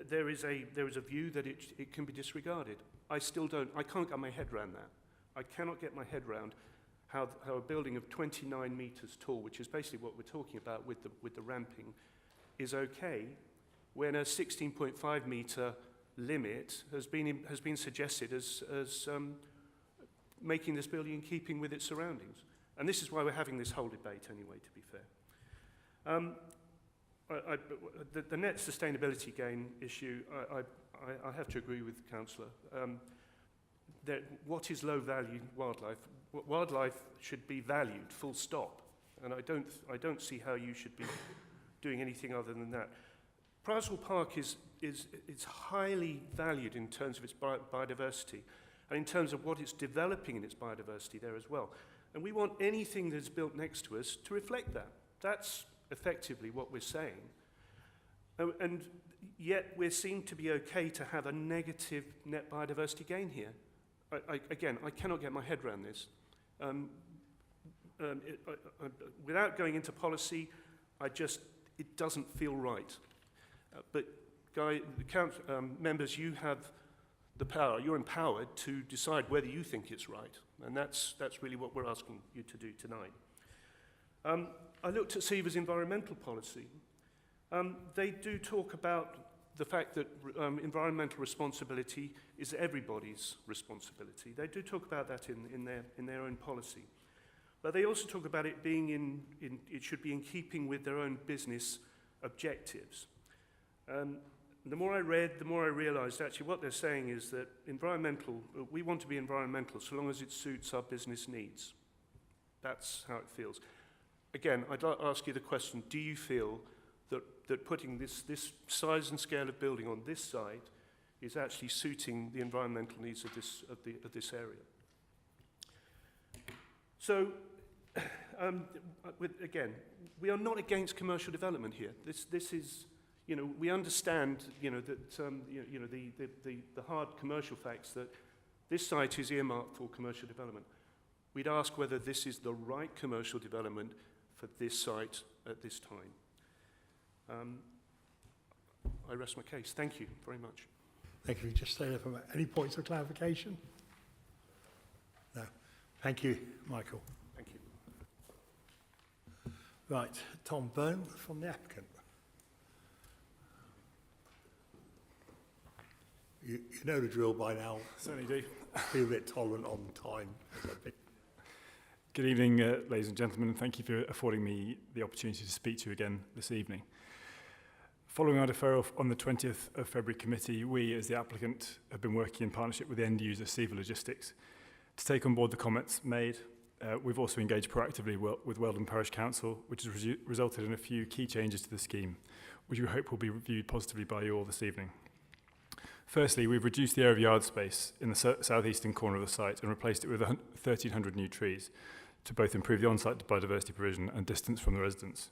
There is a view that it can be disregarded. I can't get my head around that. I cannot get my head around how a building of 29 metres tall, which is basically what we're talking about with the ramping, is okay when a 16.5 metre limit has been suggested as making this building in keeping with its surroundings. And this is why we're having this whole debate anyway, to be fair. The net sustainability gain issue, I have to agree with the councillor. That what is low-value wildlife? Wildlife should be valued, full stop. And I don't see how you should be doing anything other than that. Priors Hall Park is highly valued in terms of its biodiversity and in terms of what it's developing in its biodiversity there as well. And we want anything that's built next to us to reflect that. That's effectively what we're saying. And yet we seem to be okay to have a negative net biodiversity gain here. Again, I cannot get my head around this. Without going into policy, it doesn't feel right. But members, you have the power. You're empowered to decide whether you think it's right. And that's really what we're asking you to do tonight. I looked at SEVA's environmental policy. They do talk about the fact that environmental responsibility is everybody's responsibility. They do talk about that in their own policy. But they also talk about it being it should be in keeping with their own business objectives. The more I read, the more I realized actually what they're saying is that we want to be environmental so long as it suits our business needs. That's how it feels. Again, I'd like to ask you the question, do you feel that putting this size and scale of building on this site is actually suiting the environmental needs of this area? So, again, we are not against commercial development here. This is, we understand, that, the hard commercial facts that this site is earmarked for commercial development. We'd ask whether this is the right commercial development for this site at this time. I rest my case. Thank you very much. Thank you. Just stay there for a minute. Any points of clarification? No. Thank you, Michael. Thank you. Right, Tom Byrne from the applicant. You know the drill by now. Certainly do. Be a bit tolerant on time. Good evening, ladies and gentlemen, and thank you for affording me the opportunity to speak to you again this evening. Following our deferral on the 20th of February committee, we, as the applicant, have been working in partnership with the end user, Seva Logistics, to take on board the comments made. We've also engaged proactively with Weldon Parish Council, which has resulted in a few key changes to the scheme, which we hope will be reviewed positively by you all this evening. Firstly, we've reduced the area of yard space in the southeastern corner of the site and replaced it with 1,300 new trees to both improve the on-site biodiversity provision and distance from the residents.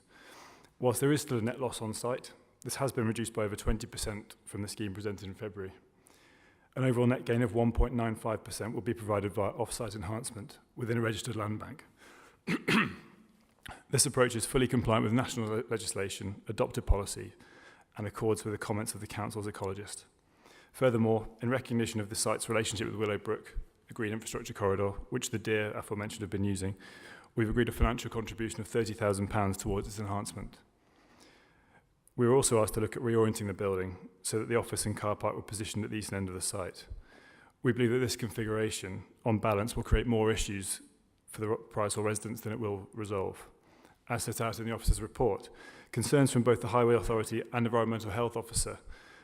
Whilst there is still a net loss on site, this has been reduced by over 20% from the scheme presented in February. An overall net gain of 1.95% will be provided via off-site enhancement within a registered land bank. This approach is fully compliant with national legislation, adopted policy, and accords with the comments of the Council's ecologist. Furthermore, in recognition of the site's relationship with Willowbrook, a green infrastructure corridor, which the DEER aforementioned have been using, we've agreed a financial contribution of £30,000 towards its enhancement. We were also asked to look at reorienting the building so that the office and car park were positioned at the eastern end of the site. We believe that this configuration, on balance, will create more issues for the Price Hall residents than it will resolve. As set out in the officer's report, concerns from both the Highway Authority and Environmental Health Officer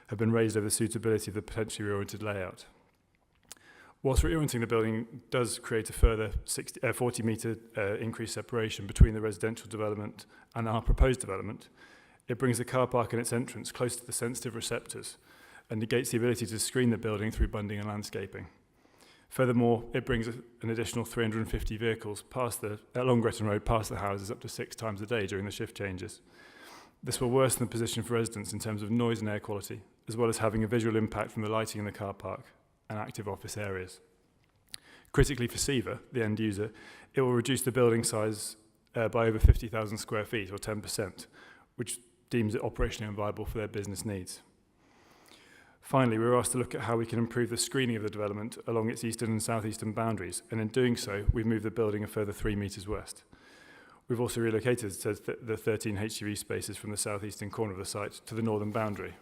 have been raised over the suitability of the potentially reoriented layout. Whilst reorienting the building does create a further 40-metre increased separation between the residential development and our proposed development, it brings the car park and its entrance close to the sensitive receptors and negates the ability to screen the building through bunding and landscaping. Furthermore, it brings an additional 350 vehicles along Gretton Road past the houses up to 6 times a day during the shift changes. This will worsen the position for residents in terms of noise and air quality, as well as having a visual impact from the lighting in the car park and active office areas. Critically for Seva, the end user, it will reduce the building size by over 50,000 square feet, or 10%, which deems it operationally unviable for their business needs. Finally, we were asked to look at how we can improve the screening of the development along its eastern and southeastern boundaries, and in doing so, we've moved the building a further 3 metres west. We've also relocated the 13 HGV spaces from the southeastern corner of the site to the northern boundary,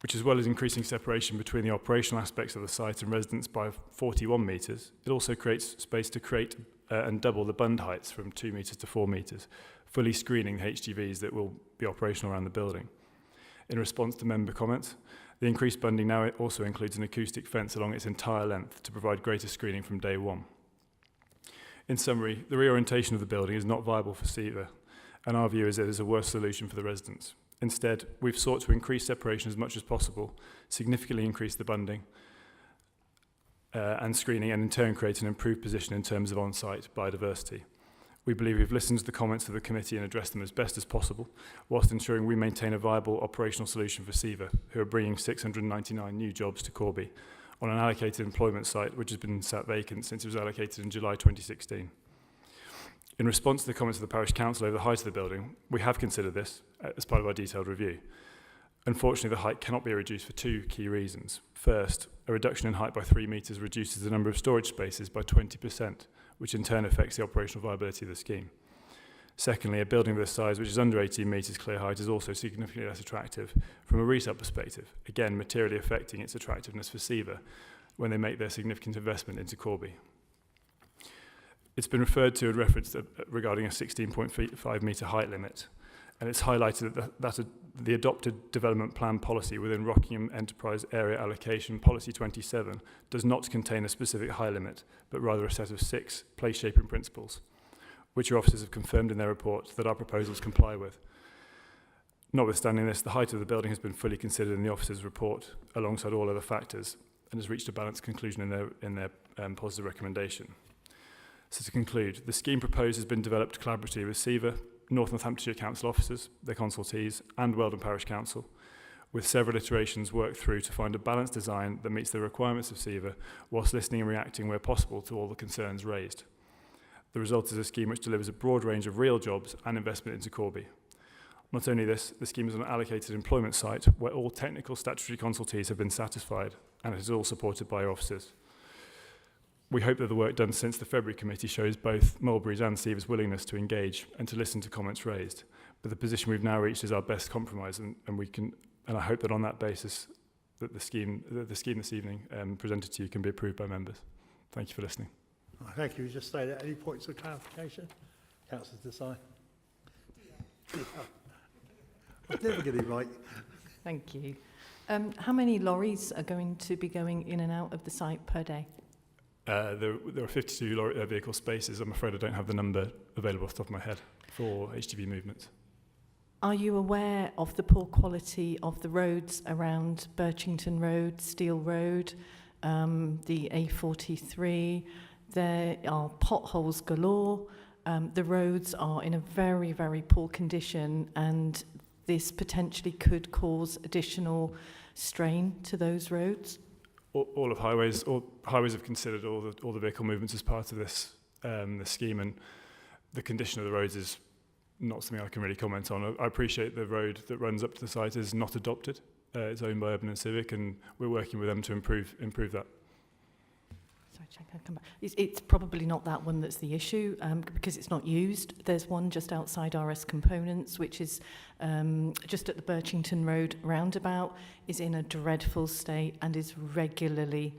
which, as well as increasing separation between the operational aspects of the site and residents by 41 metres, it also creates space to create and double the bund heights from 2 metres to 4 metres, fully screening the HGVs that will be operational around the building. In response to member comments, the increased bunding now also includes an acoustic fence along its entire length to provide greater screening from day one. In summary, the reorientation of the building is not viable for Seva, and our view is it is a worse solution for the residents. Instead, we've sought to increase separation as much as possible, significantly increase the bunding and screening, and in turn create an improved position in terms of on-site biodiversity. We believe we've listened to the comments of the committee and addressed them as best as possible, whilst ensuring we maintain a viable operational solution for Seva, who are bringing 699 new jobs to Corby on an allocated employment site which has been sat vacant since it was allocated in July 2016. In response to the comments of the Parish Council over the height of the building, we have considered this as part of our detailed review. Unfortunately, the height cannot be reduced for 2 key reasons. First, a reduction in height by 3 metres reduces the number of storage spaces by 20%, which in turn affects the operational viability of the scheme. Secondly, a building of this size, which is under 18 metres clear height, is also significantly less attractive from a resale perspective, again materially affecting its attractiveness for Seva when they make their significant investment into Corby. It's been referred to and referenced regarding a 16.5 metre height limit, and it's highlighted that the adopted development plan policy within Rockingham Enterprise Area Allocation Policy 27 does not contain a specific height limit, but rather a set of 6 place-shaping principles, which your officers have confirmed in their report that our proposals comply with. Notwithstanding this, the height of the building has been fully considered in the officers' report alongside all other factors and has reached a balanced conclusion in their positive recommendation. So to conclude, the scheme proposed has been developed collaboratively with Seva, North Northamptonshire Council officers, their consultees, and Weldon Parish Council, with several iterations worked through to find a balanced design that meets the requirements of Seva, whilst listening and reacting where possible to all the concerns raised. The result is a scheme which delivers a broad range of real jobs and investment into Corby. Not only this, the scheme is on an allocated employment site where all technical statutory consultees have been satisfied, and it is all supported by your officers. We hope that the work done since the February committee shows both Mulberry's and Seva's willingness to engage and to listen to comments raised. But the position we've now reached is our best compromise, and I hope that on that basis that the scheme this evening presented to you can be approved by members. Thank you for listening. Thank you. Just say that. Any points of clarification? Councillor Desai. I'm never getting it right. Thank you. How many lorries are going to be going in and out of the site per day? There are 52 vehicle spaces. I'm afraid I don't have the number available off the top of my head for HGV movements. Are you aware of the poor quality of the roads around Birchington Road, Steel Road, the A43? There are potholes galore. The roads are in a very, very poor condition, and this potentially could cause additional strain to those roads. All highways have considered all the vehicle movements as part of this scheme, and the condition of the roads is not something I can really comment on. I appreciate the road that runs up to the site is not adopted. It's owned by Urban and Civic, and we're working with them to improve that. Sorry, Chair, can I come back? It's probably not that one that's the issue, because it's not used. There's one just outside RS Components, which is just at the Birchington Road roundabout, is in a dreadful state and is regularly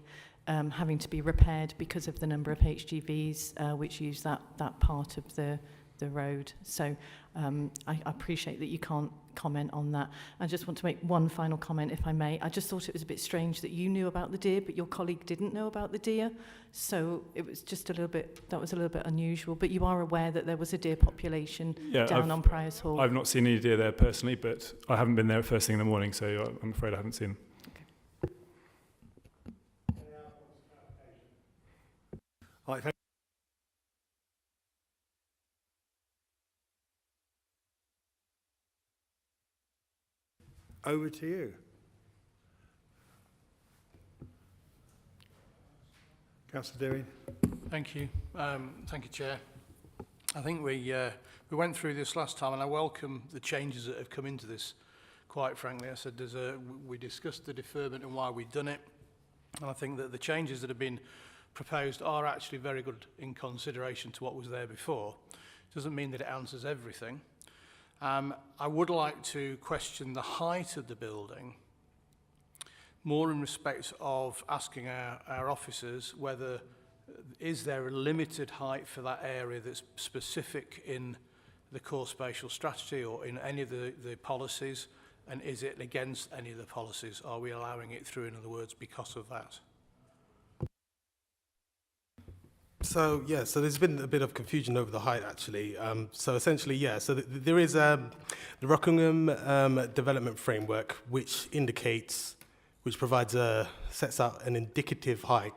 having to be repaired because of the number of HGVs which use that part of the road. So I appreciate that you can't comment on that. I just want to make one final comment, if I may. I just thought it was a bit strange that you knew about the deer, but your colleague didn't know about the deer. So it was just that was a little bit unusual. But you are aware that there was a deer population down on Priors Hall? I've not seen any deer there personally, but I haven't been there first thing in the morning, so I'm afraid I haven't seen them. All right, thank over to you. Councillor Deering. Thank you. Thank you, Chair. I think we went through this last time, and I welcome the changes that have come into this. Quite frankly, I said we discussed the deferment and why we'd done it, and I think that the changes that have been proposed are actually very good in consideration to what was there before. Doesn't mean that it answers everything. I would like to question the height of the building, more in respect of asking our officers whether is there a limited height for that area that's specific in the core spatial strategy or in any of the policies, and is it against any of the policies? Are we allowing it through, in other words, because of that? So there's been a bit of confusion over the height, actually. So essentially, there is the Rockingham Development Framework, which sets out an indicative height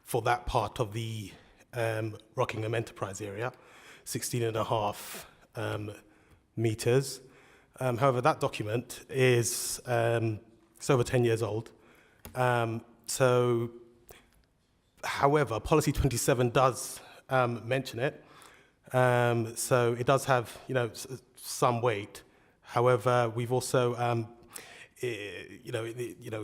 for that part of the Rockingham Enterprise area, 16.5 metres. However, that document is it's over 10 years old. However, Policy 27 does mention it, so it does have, some weight. However, we've also,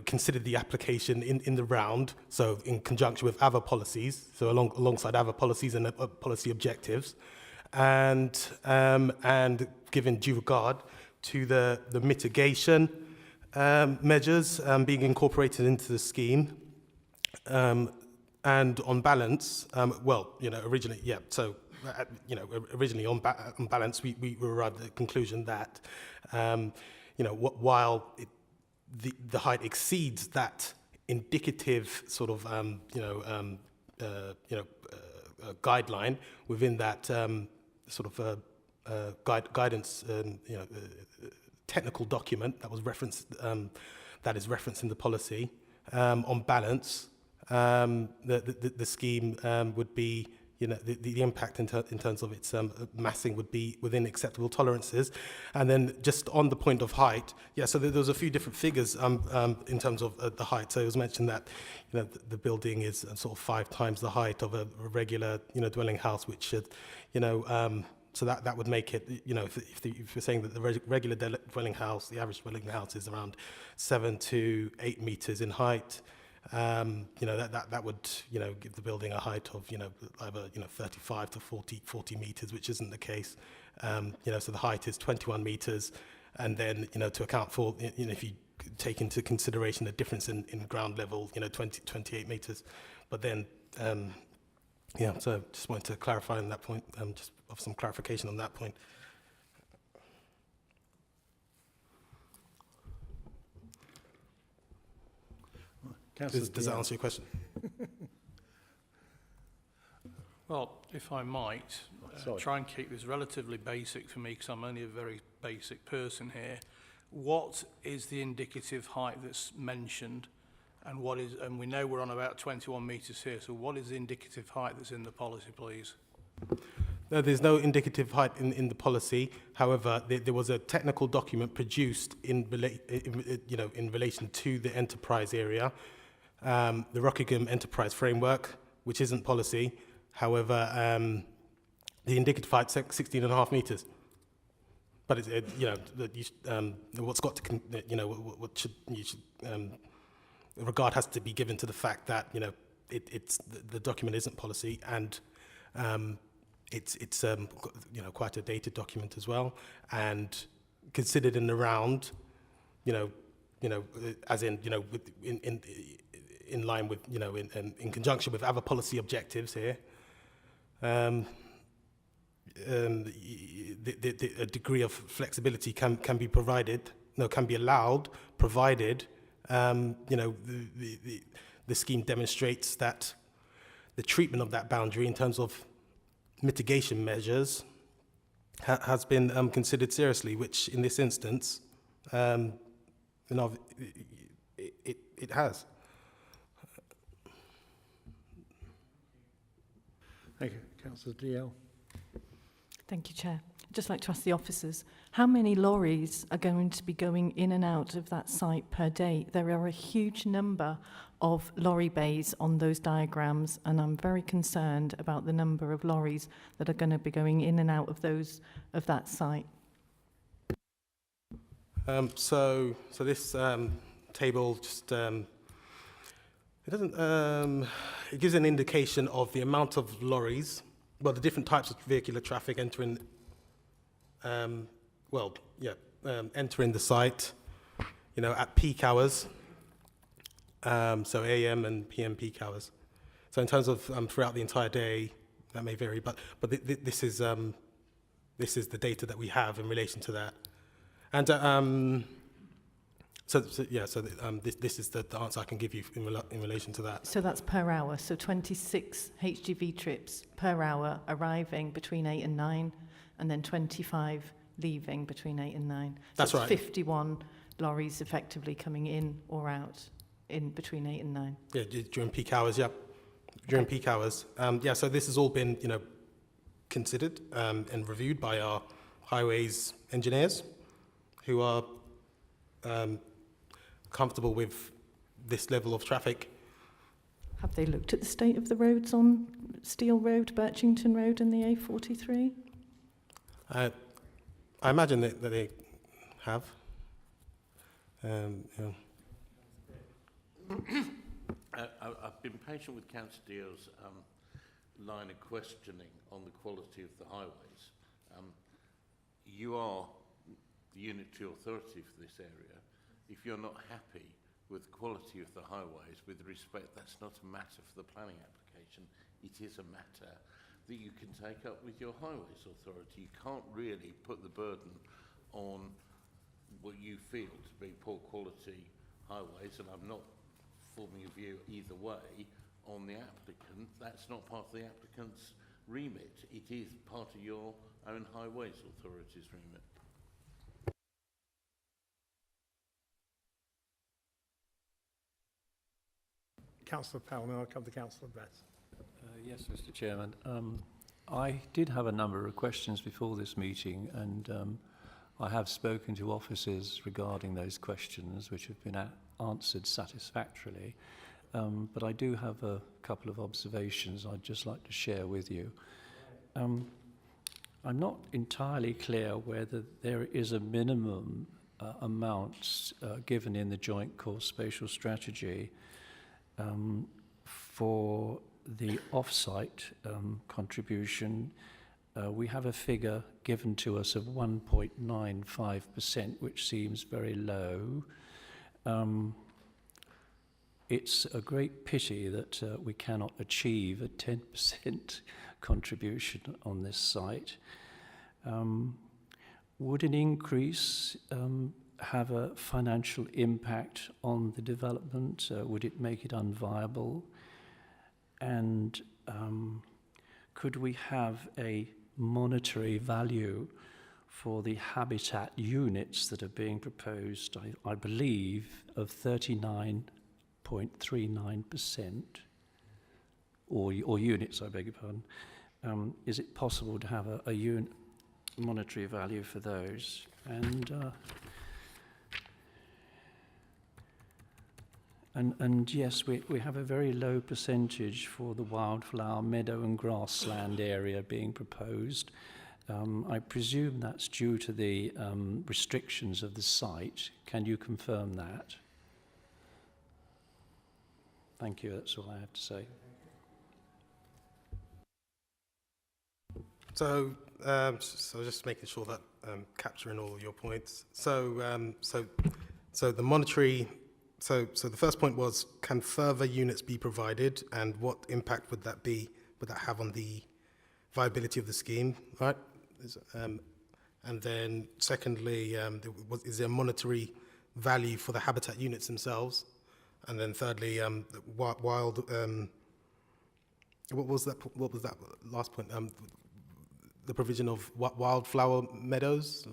considered the application in the round, so in conjunction with other policies, so alongside other policies and policy objectives, and given due regard to the mitigation measures being incorporated into the scheme. And on balance, originally, originally on balance, we arrived at the conclusion that, while the height exceeds that indicative sort of, guideline within that guidance, technical document that was referenced, that is referenced in the policy, on balance. The scheme would be, the impact in terms of its massing would be within acceptable tolerances. And then just on the point of height, so there's a few different figures in terms of the height. So it was mentioned that the building is sort of 5 times the height of a regular dwelling house, which should so that would make it, if you're saying that the regular dwelling house, the average dwelling house is around 7 to 8 meters in height. That would give the building a height of either 35 to 40 meters, which isn't the case. So the height is 21 meters, and then, you know, to account for, you know, if you take into consideration the difference in ground level, you know, 28 meters. But then, yeah, so just wanted to clarify on that point, just of some clarification on that point. Councillor Does that answer your question? Well, if I might, Sorry. try and keep this relatively basic for me because I'm only a very basic person here. What is the indicative height that's mentioned, and what is, and we know we're on about 21 metres here, so what is the indicative height that's in the policy, please? No, there's no indicative height in the policy. However, there was a technical document produced in relation to the enterprise area, the Rockingham Enterprise Framework, which isn't policy. However, the indicative height's 16.5 metres. But it's, what's got to, what should regard has to be given to the fact that, you know, it's the document isn't policy, and it's quite a dated document as well, and considered in the round, as in, in line with, in conjunction with other policy objectives here. A degree of flexibility can be provided, can be allowed, provided, the scheme demonstrates that the treatment of that boundary in terms of mitigation measures has been considered seriously, which in this instance, it has. Thank you. Councillor DL. Thank you, Chair. I'd just like to ask the officers, how many lorries are going to be going in and out of that site per day? There are a huge number of lorry bays on those diagrams, and I'm very concerned about the number of lorries that are going to be going in and out of that site. So this table just it doesn't it gives an indication of the amount of lorries, well, the different types of vehicular traffic entering entering the site, at peak hours, so AM and PM peak hours. So in terms of throughout the entire day, that may vary, but this is the data that we have in relation to that, and this is the answer I can give you in relation to that. So that's per hour. So 26 HGV trips per hour arriving between 8 and 9, and then 25 leaving between 8 and 9. So That's right. 51 lorries effectively coming in or out in between 8 and 9. Yeah, during peak hours, yeah. During peak hours. So this has all been, considered and reviewed by our highways engineers who are comfortable with this level of traffic. Have they looked at the state of the roads on Steel Road, Birchington Road and the A43? I imagine that they have. I've been patient with Councillor Deal's line of questioning on the quality of the highways. You are the unitary authority for this area. If you're not happy with the quality of the highways, with respect, that's not a matter for the planning application. It is a matter that you can take up with your highways authority. You can't really put the burden on what you feel to be poor quality highways, and I'm not forming a view either way on the applicant. That's not part of the applicant's remit. It is part of your own highways authority's remit. Councillor Powell, then I'll come to Councillor Best. Yes, Mr. Chairman. I did have a number of questions before this meeting, and I have spoken to officers regarding those questions, which have been answered satisfactorily. But I do have a couple of observations I'd just like to share with you. I'm not entirely clear whether there is a minimum amount given in the Joint Core Spatial Strategy for the off-site contribution we have a figure given to us of 1.95%, which seems very low. It's a great pity that we cannot achieve a 10% contribution on this site. Would an increase have a financial impact on the development? Would it make it unviable? And could we have a monetary value for the habitat units that are being proposed, I believe, of 39.39%, or units, I beg your pardon. Is it possible to have a monetary value for those? And yes, we have a very low percentage for the wildflower meadow and grassland area being proposed. I presume that's due to the restrictions of the site. Can you confirm that? Thank you, that's all I have to say. So just making sure that capturing all of your points. So the monetary. So the first point was, can further units be provided, and what impact would that have on the viability of the scheme, right? And then secondly, is there monetary value for the habitat units themselves? And then thirdly, what was that last point? The provision of wildflower meadows?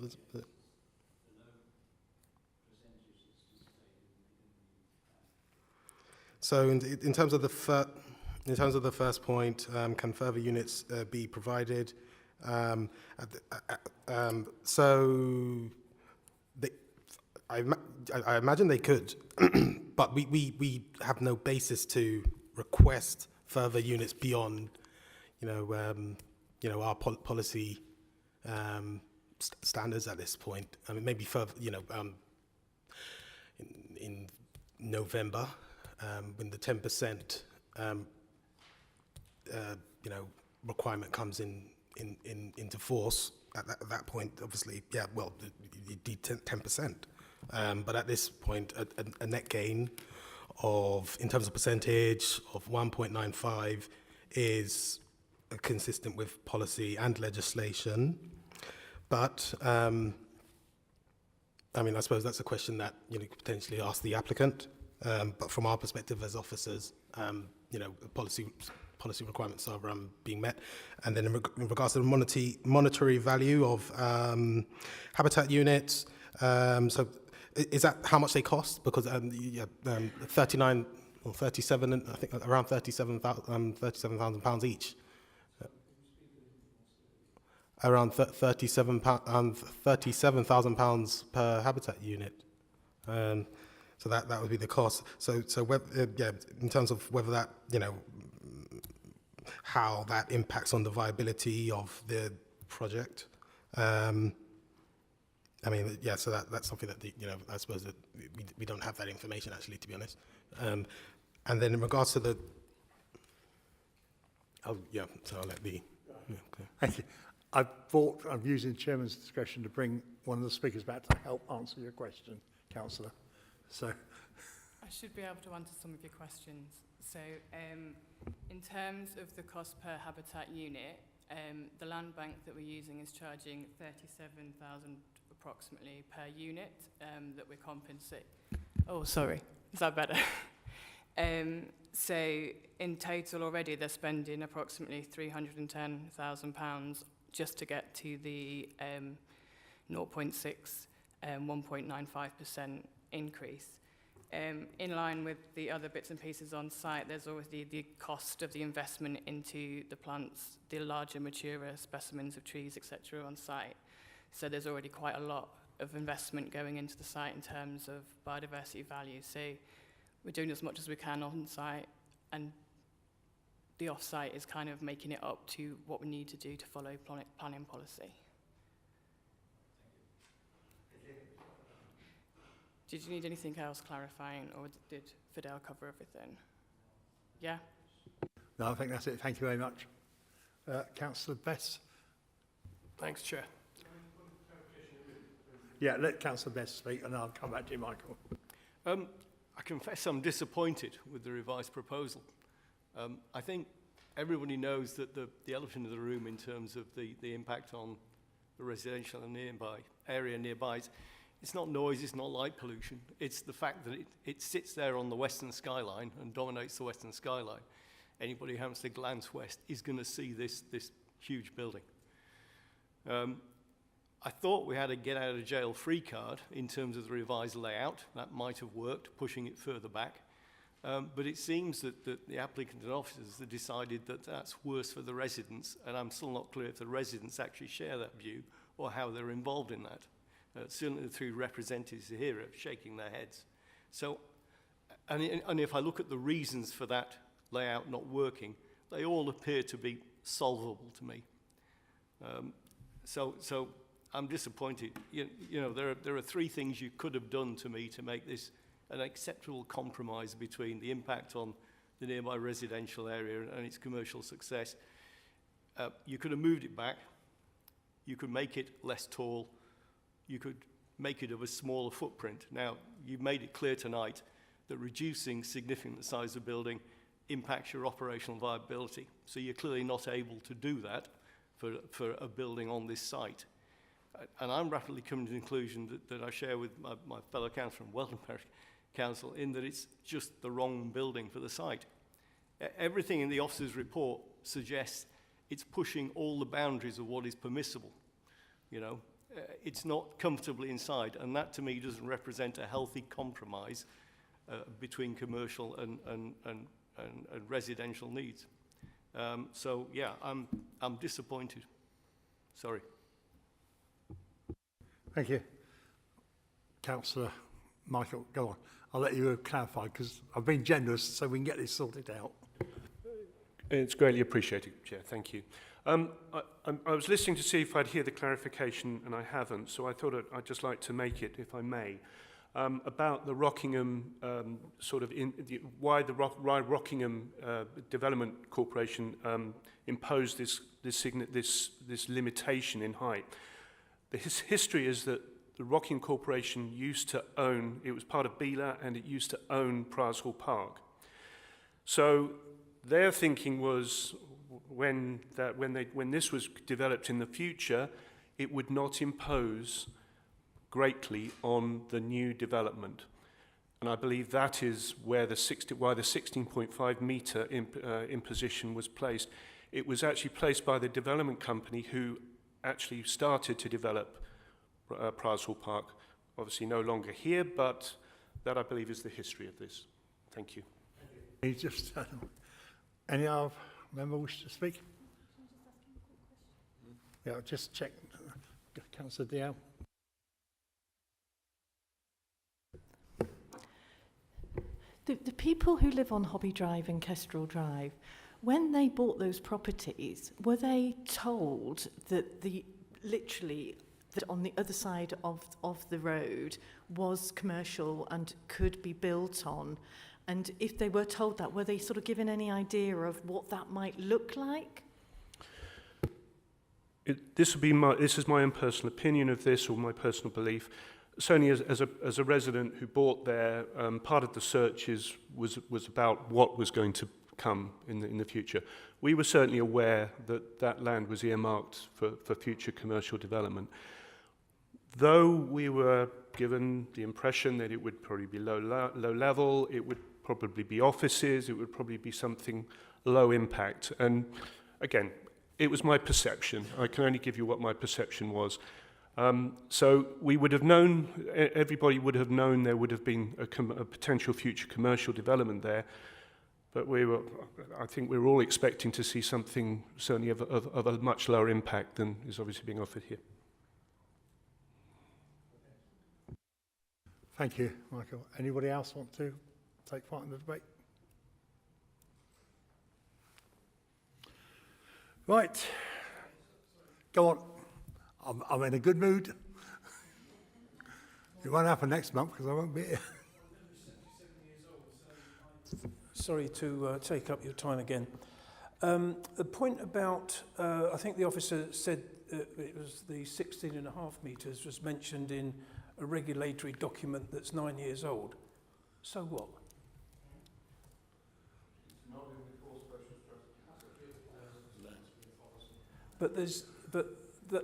So in terms of the first point, can further units be provided? I imagine they could, but we have no basis to request further units beyond, our policy standards at this point. I mean, maybe further, in November. When the 10% requirement comes into force, at that point, obviously, you need 10%. But at this point, a net gain in terms of percentage of 1.95 is consistent with policy and legislation. But I suppose that's a question that you could potentially ask the applicant. But from our perspective as officers, policy requirements are being met. And then in regards to the monetary value of habitat units, so is that how much they cost? Because 39 or 37, I think around £37,000 each. Around £37,000 per habitat unit. So that would be the cost. So in terms of whether that, how that impacts on the viability of the project. So that's something that I suppose that we don't have that information actually, to be honest. And then in regards to the, so I'll let the. Yeah, okay. Thank you. I'm using Chairman's discretion to bring one of the speakers back to help answer your question, Councillor. So, I should be able to answer some of your questions. So, in terms of the cost per habitat unit, the land bank that we're using is charging 37,000 approximately per unit that we're compensating. Oh, sorry, is that better? So, in total already, they're spending approximately £310,000 just to get to the 0.6, 1.95% increase. In line with the other bits and pieces on site, there's already the cost of the investment into the plants, the larger, maturer specimens of trees, etc. on site. So there's already quite a lot of investment going into the site in terms of biodiversity value. So we're doing as much as we can on site, and the off-site is kind of making it up to what we need to do to follow planning policy. Did you need anything else clarifying, or did Fidel cover everything? Yeah? No, I think that's it. Thank you very much. Councillor Bess. Thanks, Chair. Yeah, let Councillor Best speak and I'll come back to you, Michael. I confess I'm disappointed with the revised proposal. I think everybody knows that the elephant in the room in terms of the impact on the residential and nearby area nearby, it's not noise, it's not light pollution. It's the fact that it sits there on the western skyline and dominates the western skyline. Anybody who happens to glance west is going to see this huge building. I thought we had a get out of jail free card in terms of the revised layout. That might have worked, pushing it further back. But it seems that the applicant and officers have decided that that's worse for the residents, and I'm still not clear if the residents actually share that view or how they're involved in that. Certainly the three representatives here are shaking their heads. So, and if I look at the reasons for that layout not working, they all appear to be solvable to me. So I'm disappointed. You know, there are three things you could have done to me to make this an acceptable compromise between the impact on the nearby residential area and its commercial success. You could have moved it back. You could make it less tall. You could make it of a smaller footprint. Now, you've made it clear tonight that reducing significantly the size of the building impacts your operational viability. So you're clearly not able to do that for a building on this site. And I'm rapidly coming to the conclusion that I share with my fellow councillor from Weldon Parish Council in that it's just the wrong building for the site. Everything in the officer's report suggests it's pushing all the boundaries of what is permissible. You know, it's not comfortably inside, and that to me doesn't represent a healthy compromise between commercial and residential needs. So yeah, I'm disappointed. Sorry. Thank you. Councillor Michael, go on. I'll let you clarify because I've been generous so we can get this sorted out. It's greatly appreciated, Chair. Thank you. I was listening to see if I'd hear the clarification, and I haven't, so I thought I'd just like to make it, if I may, about the Rockingham why the Rockingham Development Corporation imposed this limitation in height. The history is that the Rockingham Corporation used to own, it was part of BELA, and it used to own Priors Hall Park. So their thinking was when this was developed in the future, it would not impose greatly on the new development. And I believe that is where why the 16.5 metre imposition was placed. It was actually placed by the development company who actually started to develop Priors Hall Park. Obviously no longer here, but that I believe is the history of this. Thank you. Any other member wish to speak? Yeah, I'll just check. Councillor Diao. The people who live on Hobby Drive and Kestrel Drive, when they bought those properties, were they told that literally that on the other side of the road was commercial and could be built on? And if they were told that, were they sort of given any idea of what that might look like? This is my own personal opinion of this, or my personal belief. Certainly as a resident who bought there, part of the search was about what was going to come in the future. We were certainly aware that land was earmarked for future commercial development. Though we were given the impression that it would probably be low level, it would probably be offices, it would probably be something low impact. And again, it was my perception. I can only give you what my perception was. So we would have known, everybody would have known there would have been a potential future commercial development there. But I think we were all expecting to see something certainly of a much lower impact than is obviously being offered here. Thank you, Michael. Anybody else want to take part in the debate? Right. Go on. I'm in a good mood. It won't happen next month because I won't be here. Sorry to take up your time again. The point about, I think the officer said it was the 16.5 metres was mentioned in a regulatory document that's 9 years old. So what? But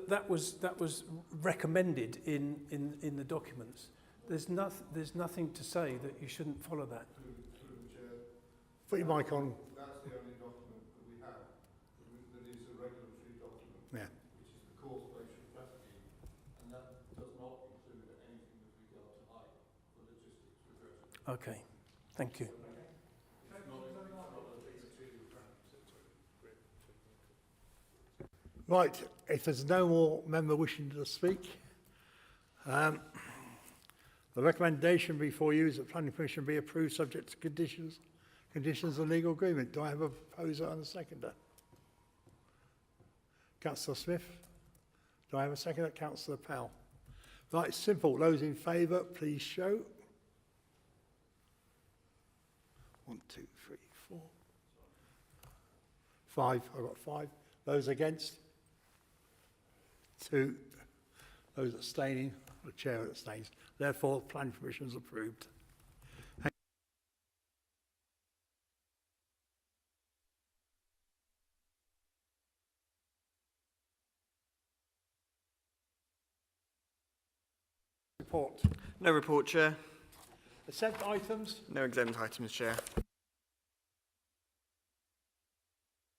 that was recommended in the documents. There's nothing to say that you shouldn't follow that. Put your mic on. That's the only document that we have that is a regulatory document, Yeah. which is the course-based strategy, and that does not include anything with regard to height for logistics regression. Okay, thank you. Right, if there's no more member wishing to speak, the recommendation before you is that planning permission be approved subject to conditions of legal agreement. Do I have a proposer and a seconder? Councillor Smith? Do I have a seconder? Councillor Pell? Right, simple. Those in favour, please show. 1, 2, 3, 4. 5. I've got 5. Those against? 2. Those abstaining? The chair abstains. Therefore, planning permission is approved. Report. No report, Chair. Exempt items? No exempt items, Chair.